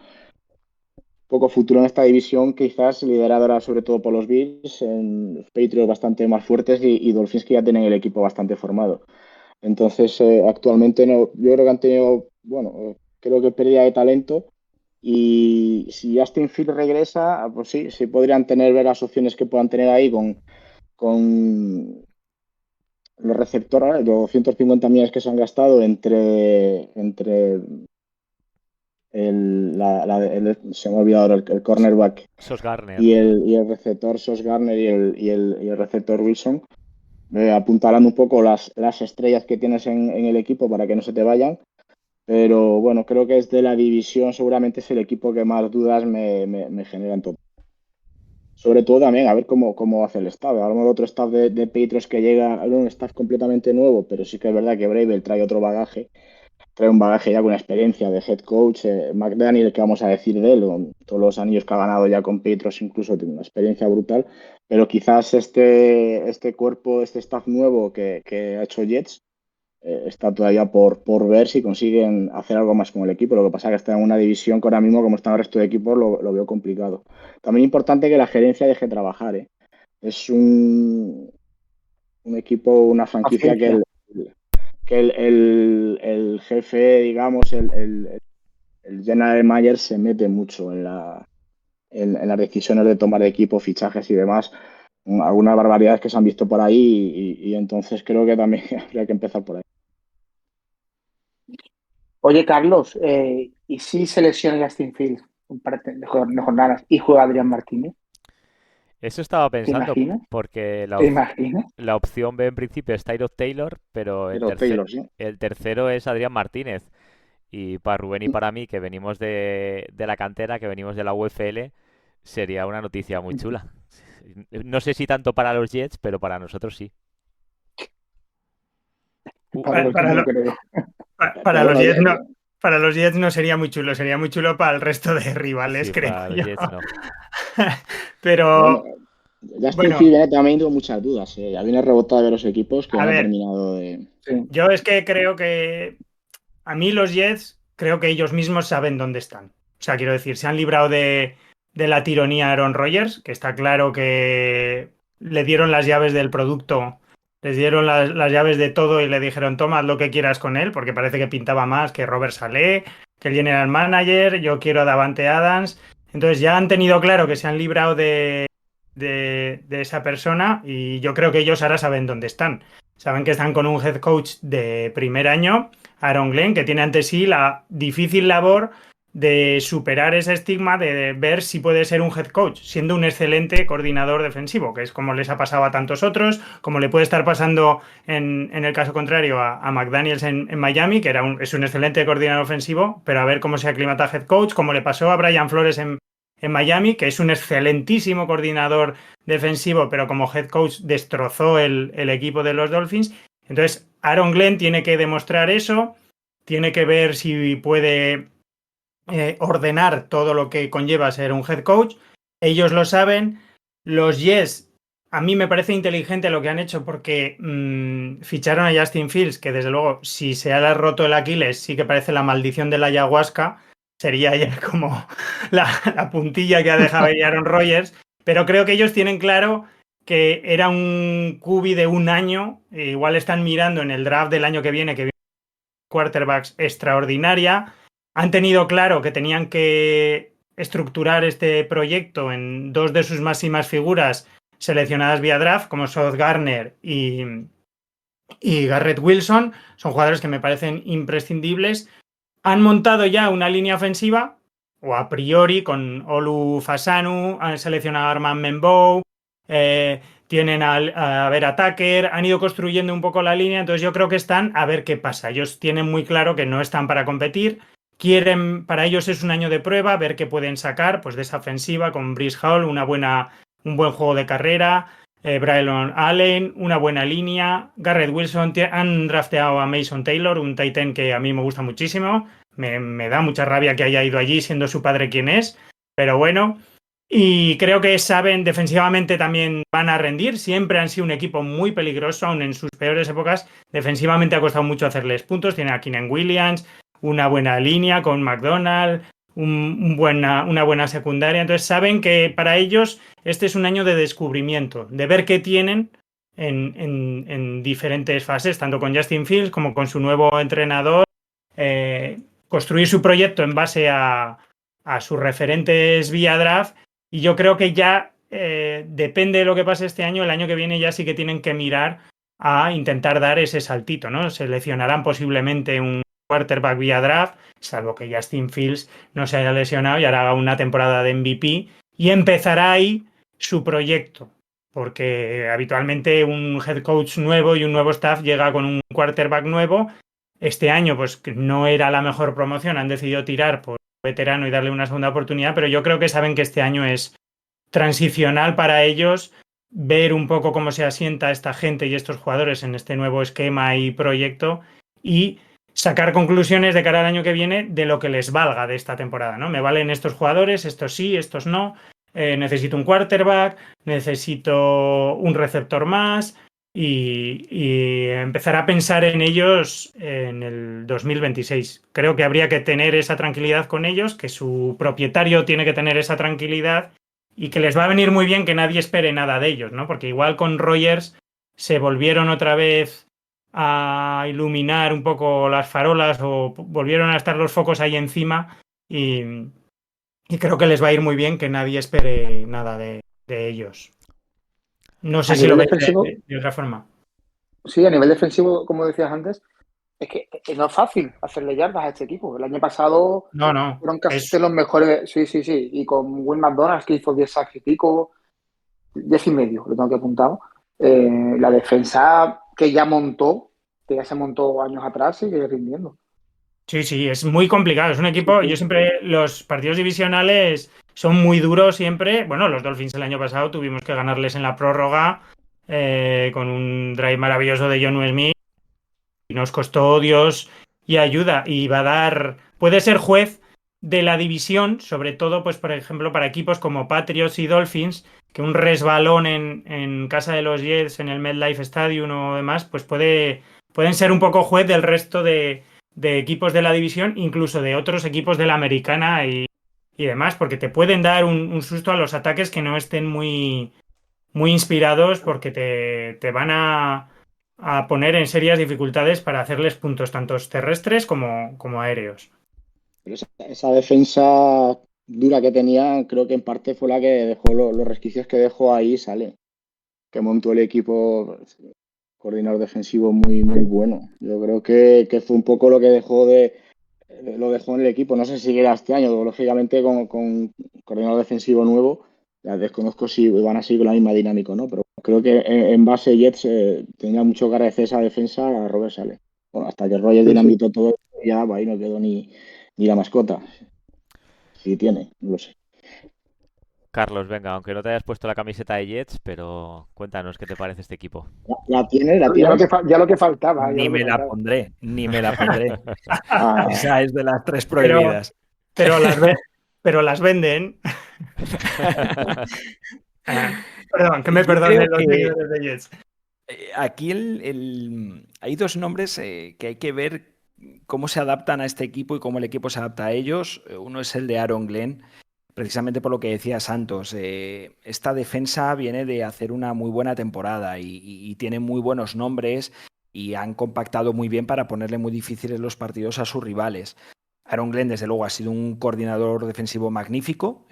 futuro en esta división, quizás liderada ahora sobre todo por los Bills, en los Patriots bastante más fuertes y Dolphins que ya tienen el equipo bastante formado. Entonces, actualmente no, yo creo que han tenido, bueno, creo que pérdida de talento y si Justin Fields regresa, pues sí, sí podrían ver las opciones que puedan tener ahí con los receptores, los 250 millones que se han gastado entre se me ha olvidado ahora el cornerback Sos Garner. y el receptor Sauce Gardner y el receptor Wilson, apuntalando un poco las estrellas que tienes en el equipo para que no se te vayan. Pero bueno, creo que es de la división, seguramente es el equipo que más dudas me genera en todo. Sobre todo también a ver cómo hace el staff. Hablamos de otro staff de Patriots que llega, un staff completamente nuevo, pero sí que es verdad que Bravel trae otro bagaje, trae un bagaje ya con experiencia de head coach. McDaniel, ¿qué vamos a decir de él? Con todos los anillos que ha ganado ya con Patriots, incluso tiene una experiencia brutal, pero quizás este cuerpo, este staff nuevo que ha hecho Jets, está todavía por ver si consiguen hacer algo más con el equipo. Lo que pasa es que está en una división que ahora mismo, como están el resto de equipos, lo veo complicado. También importante que la gerencia deje trabajar, ¿eh? Es un equipo, una franquicia que paciencia. el jefe, digamos, el general manager se mete mucho en las decisiones de tomar de equipo, fichajes y demás. Algunas barbaridades que se han visto por ahí y entonces creo que también habría que empezar por ahí. Oye, Carlos, ¿y si se lesiona Justin Fields un par de jornadas y juega Adrián Martínez? Eso estaba ¿Te pensando, imaginas? porque ¿Te imaginas? la opción B en principio es Tyrod Taylor, pero Pero Taylor, sí. el tercero es Adrián Martínez. Y para Rubén y para mí, que venimos de la cantera, que venimos de la UFL, sería una noticia muy chula. No sé si tanto para los Jets, pero para nosotros sí. Para los Para, no lo- creo. para Pero los bueno, Jets no, para los Jets no sería muy chulo para el resto de rivales, Sí, creo para los yo. Jets no. bueno, Pero Justin bueno, Fields viene también con muchas dudas. Ya viene rebotado de los equipos que a no ha ver, terminado de. Sí. yo es que creo que a mí los Jets, creo que ellos mismos saben dónde están. O sea, quiero decir, se han librado de la tironía a Aaron Rodgers, que está claro que le dieron las llaves del producto, les dieron las llaves de todo y le dijeron, toma, haz lo que quieras con él, porque parece que pintaba más que Robert Saleh, que el general manager, yo quiero a Davante Adams. Entonces ya han tenido claro que se han librado de esa persona y yo creo que ellos ahora saben dónde están. Saben que están con un head coach de primer año, Aaron Glenn, que tiene ante sí la difícil labor de superar ese estigma de ver si puede ser un head coach, siendo un excelente coordinador defensivo, que es como les ha pasado a tantos otros, como le puede estar pasando en el caso contrario a McDaniels en Miami, que es un excelente coordinador ofensivo, pero a ver cómo se aclimata head coach, como le pasó a Brian Flores en Miami, que es un excelentísimo coordinador defensivo, pero como head coach destrozó el equipo de los Dolphins. Entonces, Aaron Glenn tiene que demostrar eso, tiene que ver si puede ordenar todo lo que conlleva ser un head coach. Ellos lo saben. Los Yes, a mí me parece inteligente lo que han hecho porque ficharon a Justin Fields, que desde luego, si se ha roto el Aquiles, sí que parece la maldición de la ayahuasca. Sería ya como la puntilla que ha dejado ahí Aaron Rodgers. Pero creo que ellos tienen claro que era un QB de un año. Igual están mirando en el draft del año que viene quarterbacks extraordinaria. Han tenido claro que tenían que estructurar este proyecto en dos de sus máximas figuras seleccionadas vía draft, como Sauce Gardner y Garrett Wilson. Son jugadores que me parecen imprescindibles. Han montado ya una línea ofensiva, o a priori, con Olu Fasanu, han seleccionado a Armand Membow, tienen a Vera Tucker, han ido construyendo un poco la línea, entonces yo creo que están a ver qué pasa. Ellos tienen muy claro que no están para competir, para ellos es un año de prueba, ver qué pueden sacar pues de esa ofensiva con Breece Hall, un buen juego de carrera, Braylon Allen, una buena línea, Garrett Wilson, han drafteado a Mason Taylor, un tight end que a mí me gusta muchísimo, me da mucha rabia que haya ido allí siendo su padre quien es, pero bueno. Y creo que saben, defensivamente también van a rendir. Siempre han sido un equipo muy peligroso, aun en sus peores épocas. Defensivamente ha costado mucho hacerles puntos. Tienen a Keenan Williams, una buena línea con McDonald, una buena secundaria. Entonces saben que para ellos este es un año de descubrimiento, de ver qué tienen en diferentes fases, tanto con Justin Fields como con su nuevo entrenador. Construir su proyecto en base a sus referentes vía draft. Y yo creo que ya depende de lo que pase este año, el año que viene ya sí que tienen que mirar a intentar dar ese saltito, ¿no? Seleccionarán posiblemente un quarterback vía draft, salvo que Justin Fields no se haya lesionado y hará una temporada de MVP y empezará ahí su proyecto, porque habitualmente un head coach nuevo y un nuevo staff llega con un quarterback nuevo. Este año pues no era la mejor promoción, han decidido tirar por veterano y darle una segunda oportunidad, pero yo creo que saben que este año es transicional para ellos, ver un poco cómo se asienta esta gente y estos jugadores en este nuevo esquema y proyecto y sacar conclusiones de cara al año que viene de lo que les valga de esta temporada, ¿no? Me valen estos jugadores, estos sí, estos no, necesito un quarterback, necesito un receptor más y empezar a pensar en ellos en el 2026. Creo que habría que tener esa tranquilidad con ellos, que su propietario tiene que tener esa tranquilidad y que les va a venir muy bien que nadie espere nada de ellos, ¿no? Porque igual con Rodgers se volvieron otra vez a iluminar un poco las farolas o volvieron a estar los focos ahí encima y creo que les va a ir muy bien que nadie espere nada de ellos. No sé A si lo nivel veis defensivo, de otra forma. sí, a nivel defensivo, como decías antes, es que no es fácil hacerle yardas a este equipo. El año pasado No, fueron casi de los mejores, sí, y con Will McDonald, que hizo 10 sacks y pico. 10,5, lo tengo que apuntado. La defensa que ya se montó años atrás, sigue rindiendo. Sí, es muy complicado. Es un equipo, Sí, yo sí. siempre, los partidos divisionales son muy duros siempre. Bueno, los Dolphins el año pasado tuvimos que ganarles en la prórroga con un drive maravilloso de John Smith y nos costó Dios y ayuda. Y va a dar, puede ser juez de la división, sobre todo, pues, por ejemplo, para equipos como Patriots y Dolphins, que un resbalón en casa de los Jets, en el MetLife Stadium o demás, pues pueden ser un poco juez del resto de equipos de la división, incluso de otros equipos de la americana y demás, porque te pueden dar un susto a los ataques que no estén muy inspirados porque te van a poner en serias dificultades para hacerles puntos tanto terrestres como aéreos. Pero esa defensa dura que tenía, creo que en parte fue la que dejó los resquicios que dejó ahí, sale. Que montó el equipo, pues, coordinador defensivo muy bueno. Yo creo que fue un poco lo que lo dejó en el equipo. No sé si seguirá este año, lógicamente con coordinador defensivo nuevo. Ya desconozco si van a seguir con la misma dinámica, ¿no? Pero creo que en base Jets tenía mucho que agradecer esa defensa a Robert Saleh. Bueno, hasta que Roger Sí, sí. dinamitó todo, ya ahí no quedó ni la mascota. Si tiene, no lo sé. Carlos, venga, aunque no te hayas puesto la camiseta de Jets, pero cuéntanos qué te parece este equipo. ¿La tienes? ¿La Ya lo tienes? ya lo que faltaba, ya Ni lo que me la faltaba. pondré, ni me la pondré. Ah, Esa es de las 3 Pero, prohibidas. pero pero las venden. Perdón, que me Yo perdonen creo los que seguidores de Jets. aquí hay dos nombres que hay que ver cómo se adaptan a este equipo y cómo el equipo se adapta a ellos. Uno es el de Aaron Glenn, precisamente por lo que decía Santos. Esta defensa viene de hacer una muy buena temporada y tiene muy buenos nombres y han compactado muy bien para ponerle muy difíciles los partidos a sus rivales. Aaron Glenn, desde luego, ha sido un coordinador defensivo magnífico,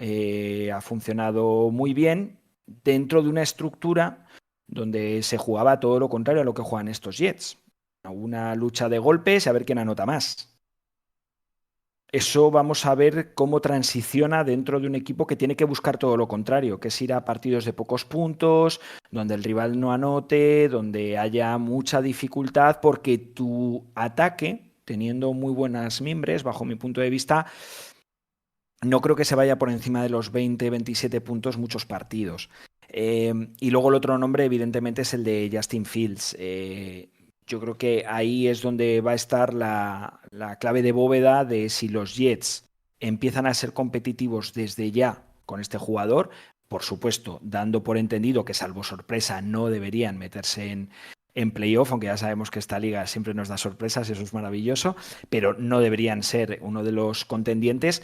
ha funcionado muy bien dentro de una estructura donde se jugaba todo lo contrario a lo que juegan estos Jets. Una lucha de golpes y a ver quién anota más. Eso vamos a ver cómo transiciona dentro de un equipo que tiene que buscar todo lo contrario, que es ir a partidos de pocos puntos, donde el rival no anote, donde haya mucha dificultad, porque tu ataque, teniendo muy buenas mimbres, bajo mi punto de vista, no creo que se vaya por encima de los 20-27 puntos muchos partidos. Y luego el otro nombre, evidentemente, es el de Justin Fields. Yo creo que ahí es donde va a estar la clave de bóveda de si los Jets empiezan a ser competitivos desde ya con este jugador, por supuesto, dando por entendido que salvo sorpresa no deberían meterse en playoff, aunque ya sabemos que esta liga siempre nos da sorpresas, eso es maravilloso, pero no deberían ser uno de los contendientes.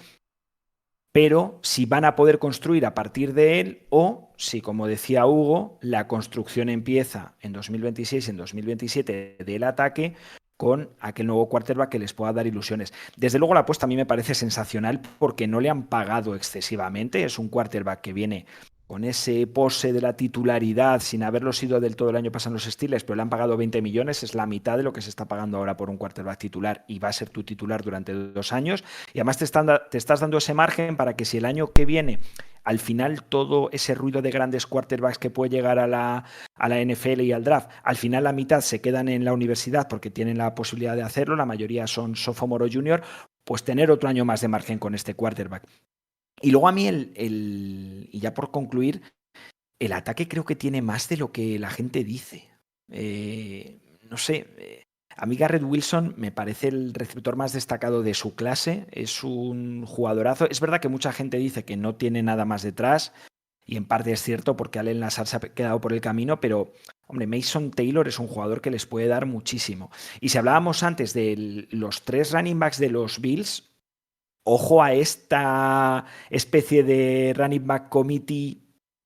Pero si van a poder construir a partir de él o si, como decía Hugo, la construcción empieza en 2026, en 2027 del ataque con aquel nuevo quarterback que les pueda dar ilusiones. Desde luego la apuesta a mí me parece sensacional porque no le han pagado excesivamente, es un quarterback que viene con ese pose de la titularidad sin haberlo sido del todo el año pasado en los Steelers, pero le han pagado 20 millones, es la mitad de lo que se está pagando ahora por un quarterback titular y va a ser tu titular durante 2 años y además te estás dando ese margen para que si el año que viene al final todo ese ruido de grandes quarterbacks que puede llegar a la NFL y al draft, al final la mitad se quedan en la universidad porque tienen la posibilidad de hacerlo, la mayoría son sophomore o junior, pues tener otro año más de margen con este quarterback. Y luego a mí, y ya por concluir, el ataque creo que tiene más de lo que la gente dice. No sé, a mí Garrett Wilson me parece el receptor más destacado de su clase, es un jugadorazo. Es verdad que mucha gente dice que no tiene nada más detrás, y en parte es cierto porque Allen Lazard se ha quedado por el camino, pero hombre, Mason Taylor es un jugador que les puede dar muchísimo. Y si hablábamos antes de los 3 running backs de los Bills, ojo a esta especie de running back committee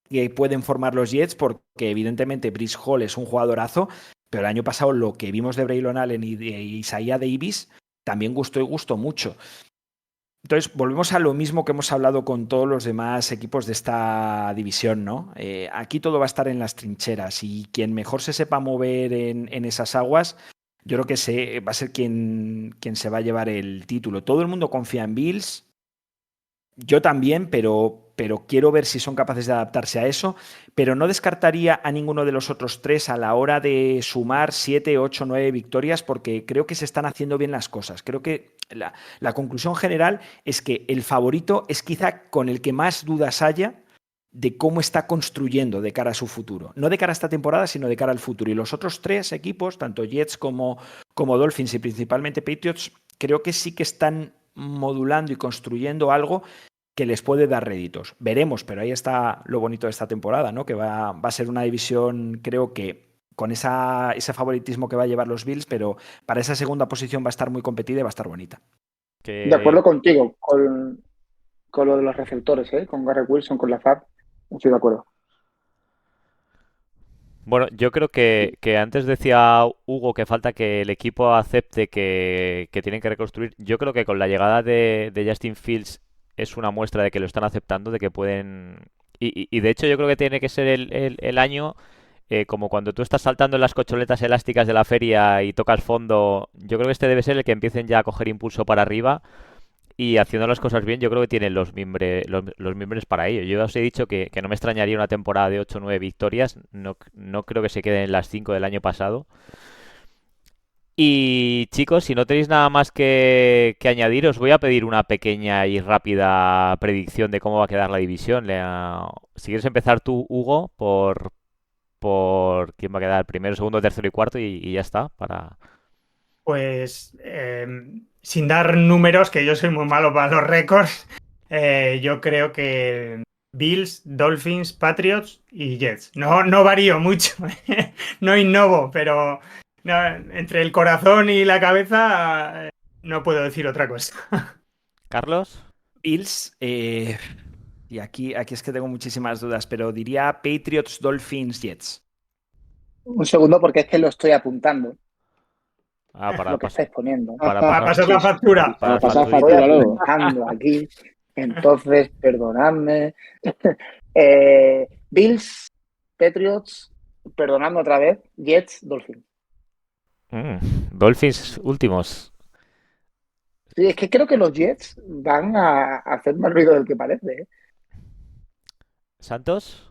que pueden formar los Jets, porque evidentemente Breece Hall es un jugadorazo, pero el año pasado lo que vimos de Braylon Allen y de Isaiah Davis también gustó y gustó mucho. Entonces, volvemos a lo mismo que hemos hablado con todos los demás equipos de esta división, ¿no? Aquí todo va a estar en las trincheras y quien mejor se sepa mover en esas aguas, yo creo que va a ser quien se va a llevar el título. Todo el mundo confía en Bills, yo también, pero pero quiero ver si son capaces de adaptarse a eso. Pero no descartaría a ninguno de los otros 3 a la hora de sumar 7, 8, 9 victorias, porque creo que se están haciendo bien las cosas. Creo que la conclusión general es que el favorito es quizá con el que más dudas haya de cómo está construyendo de cara a su futuro. No de cara a esta temporada, sino de cara al futuro. Y los otros 3 equipos, tanto Jets como Dolphins y principalmente Patriots, creo que sí que están modulando y construyendo algo que les puede dar réditos. Veremos, pero ahí está lo bonito de esta temporada, ¿no? Que va a ser una división, creo que con ese favoritismo que va a llevar los Bills, pero para esa segunda posición va a estar muy competida y va a estar bonita. De acuerdo contigo, con lo de los receptores, con Garrett Wilson, con la FAB, estoy de acuerdo. Bueno, yo creo que antes decía Hugo que falta que el equipo acepte que tienen que reconstruir. Yo creo que con la llegada de Justin Fields es una muestra de que lo están aceptando, de que pueden... Y de hecho yo creo que tiene que ser el año, como cuando tú estás saltando en las cocholetas elásticas de la feria y tocas fondo, yo creo que este debe ser el que empiecen ya a coger impulso para arriba. Y haciendo las cosas bien, yo creo que tienen los mimbres para ello. Yo os he dicho que no me extrañaría una temporada de 8 o 9 victorias. No creo que se queden en las 5 del año pasado. Y chicos, si no tenéis nada más que añadir, os voy a pedir una pequeña y rápida predicción de cómo va a quedar la división. Si quieres empezar tú, Hugo, por quién va a quedar primero, segundo, tercero y cuarto, y ya está. Pues sin dar números, que yo soy muy malo para los récords, yo creo que Bills, Dolphins, Patriots y Jets. No varío mucho, no innovo, pero no, entre el corazón y la cabeza no puedo decir otra cosa. Carlos. Bills, y aquí es que tengo muchísimas dudas, pero diría Patriots, Dolphins, Jets. Un segundo, porque es que lo estoy apuntando. Para lo que estáis poniendo. Para pasar la factura. Para pasar Estoy factura luego. apuntando aquí. Entonces, perdonadme. Bills, Patriots, perdonadme otra vez, Jets, Dolphins. Dolphins últimos. Sí, es que creo que los Jets van a hacer más ruido del que parece. ¿Santos?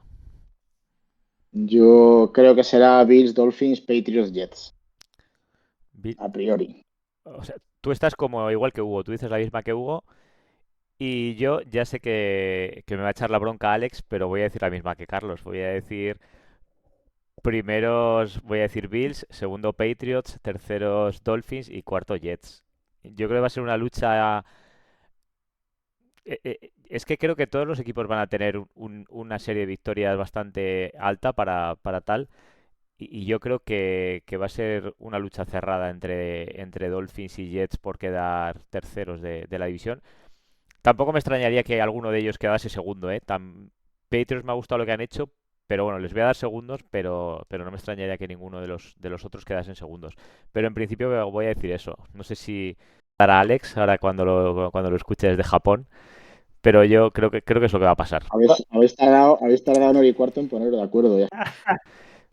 Yo creo que será Bills, Dolphins, Patriots, Jets. A priori. O sea, tú estás como igual que Hugo, tú dices la misma que Hugo. Y yo ya sé que me va a echar la bronca Alex, pero voy a decir la misma que Carlos. Voy a decir primeros, voy a decir Bills, segundo Patriots, terceros Dolphins y cuarto Jets. Yo creo que va a ser una lucha. Es que creo que todos los equipos van a tener una serie de victorias bastante alta para tal. Y yo creo que va a ser una lucha cerrada entre Dolphins y Jets por quedar terceros de la división. Tampoco me extrañaría que alguno de ellos quedase segundo, ¿eh? Patriots me ha gustado lo que han hecho, pero bueno, les voy a dar segundos, pero no me extrañaría que ninguno de los otros quedasen segundos. Pero en principio voy a decir eso. No sé si dará Alex ahora cuando lo escuche desde Japón, pero yo creo que es lo que va a pasar. Habéis tardado 1:15 en poneros de acuerdo ya.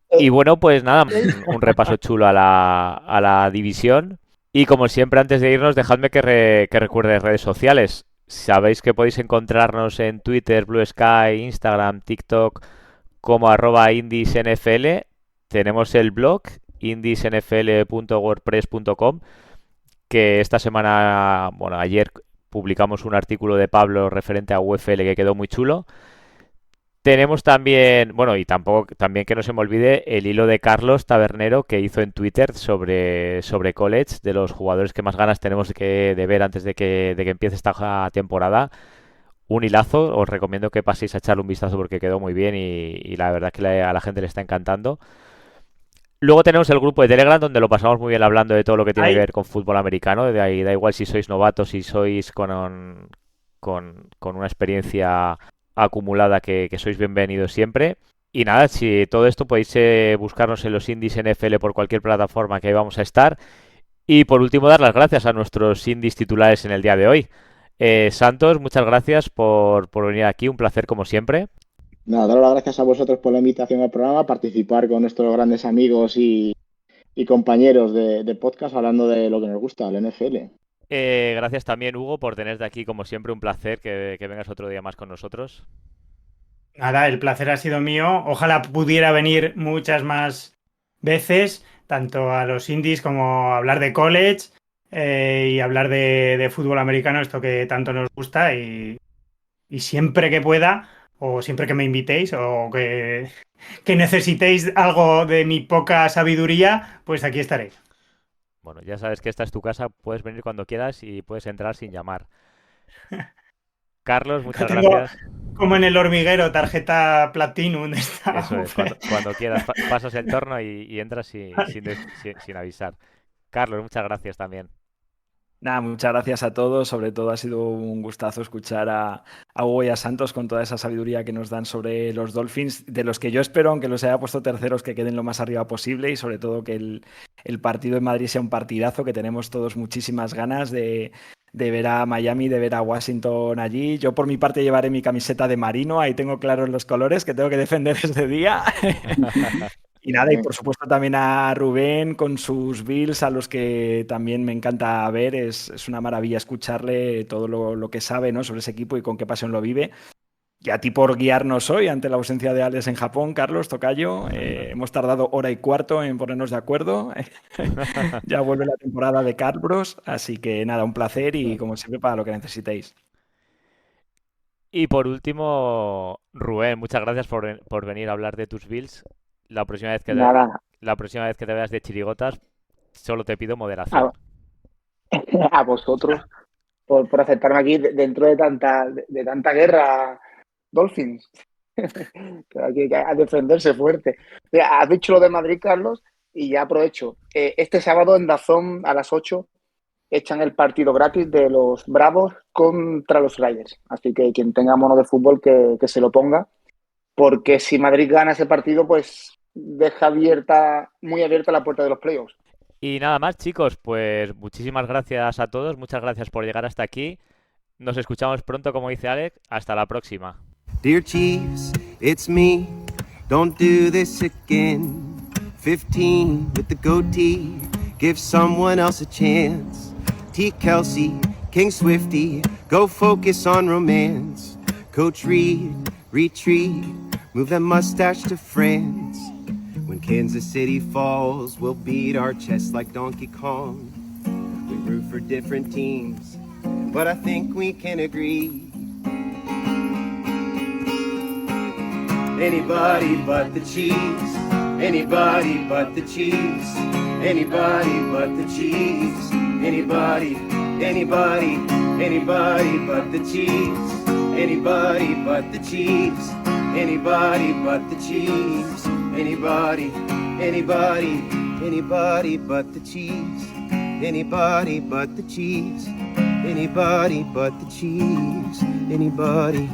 Y bueno, pues nada, un repaso chulo a la división. Y como siempre, antes de irnos, dejadme que recuerde redes sociales. Sabéis que podéis encontrarnos en Twitter, Blue Sky, Instagram, TikTok como @indisnfl. Tenemos el blog indisnfl.wordpress.com, que esta semana, bueno, ayer publicamos un artículo de Pablo referente a UFL que quedó muy chulo. Tenemos también, bueno, y también que no se me olvide el hilo de Carlos Tabernero que hizo en Twitter sobre college, de los jugadores que más ganas tenemos de ver antes de que empiece esta temporada. Un hilazo, os recomiendo que paséis a echarle un vistazo porque quedó muy bien y la verdad que a la gente le está encantando. Luego tenemos el grupo de Telegram donde lo pasamos muy bien hablando de todo lo que tiene que ver con fútbol americano. De ahí da igual si sois novatos, si sois con una experiencia acumulada, que sois bienvenidos siempre. Y nada, si todo esto podéis buscarnos en los indies NFL por cualquier plataforma que ahí vamos a estar. Y por último, dar las gracias a nuestros indies titulares en el día de hoy. Santos, muchas gracias por venir aquí, un placer como siempre. Nada, dar las gracias a vosotros por la invitación al programa, participar con nuestros grandes amigos y compañeros de podcast hablando de lo que nos gusta, el NFL. Gracias también, Hugo, por tenerte aquí, como siempre, un placer que vengas otro día más con nosotros. Nada, el placer ha sido mío. Ojalá pudiera venir muchas más veces, tanto a los indies como a hablar de college y hablar de fútbol americano, esto que tanto nos gusta. Y siempre que pueda, o siempre que me invitéis, o que necesitéis algo de mi poca sabiduría, pues aquí estaré. Bueno, ya sabes que esta es tu casa, puedes venir cuando quieras y puedes entrar sin llamar. Carlos, muchas Tengo, gracias. como en el hormiguero, tarjeta Platinum. Eso es, cuando quieras, pasas el turno y entras sin avisar. Carlos, muchas gracias también. Nada, muchas gracias a todos. Sobre todo ha sido un gustazo escuchar a Hugo y a Santos con toda esa sabiduría que nos dan sobre los Dolphins, de los que yo espero, aunque los haya puesto terceros, que queden lo más arriba posible y sobre todo que el partido en Madrid sea un partidazo, que tenemos todos muchísimas ganas de ver a Miami, de ver a Washington allí. Yo por mi parte llevaré mi camiseta de marino, ahí tengo claros los colores que tengo que defender ese día. Y nada, y por supuesto también a Rubén con sus Bills, a los que también me encanta ver. Es una maravilla escucharle todo lo que sabe, ¿no?, sobre ese equipo y con qué pasión lo vive. Y a ti por guiarnos hoy ante la ausencia de Alex en Japón, Carlos, tocayo. Hemos tardado 1:15 en ponernos de acuerdo. Ya vuelve la temporada de Carbros, así que nada, un placer y como siempre para lo que necesitéis. Y por último, Rubén, muchas gracias por venir a hablar de tus Bills. La próxima vez Nada, que te veas de chirigotas, solo te pido moderación. a vosotros por aceptarme aquí dentro de tanta guerra, Dolphins. Que hay que a defenderse fuerte. Mira, has dicho lo de Madrid, Carlos, y ya aprovecho. Este sábado en DAZN a las 8 echan el partido gratis de los Bravos contra los Raiders. Así que quien tenga mono de fútbol que se lo ponga, porque si Madrid gana ese partido, pues deja muy abierta la puerta de los playoffs. Y nada más, chicos, pues muchísimas gracias a todos, muchas gracias por llegar hasta aquí. Nos escuchamos pronto, como dice Alex. Hasta la próxima. Dear Chiefs, it's me. Don't do this again. 15 with the goatee. Give someone else a chance. T. Kelsey, King Swifty. Go focus on romance. Coach Reed, retreat. Move that mustache to France. When Kansas City falls, we'll beat our chests like Donkey Kong. We root for different teams, but I think we can agree. Anybody but the Chiefs. Anybody but the Chiefs. Anybody but the Chiefs. Anybody but the Chiefs. Anybody but the Chiefs. Anybody but the Chiefs. Anybody but the Chiefs. Anybody but the Chiefs. Anybody but the Chiefs. Anybody.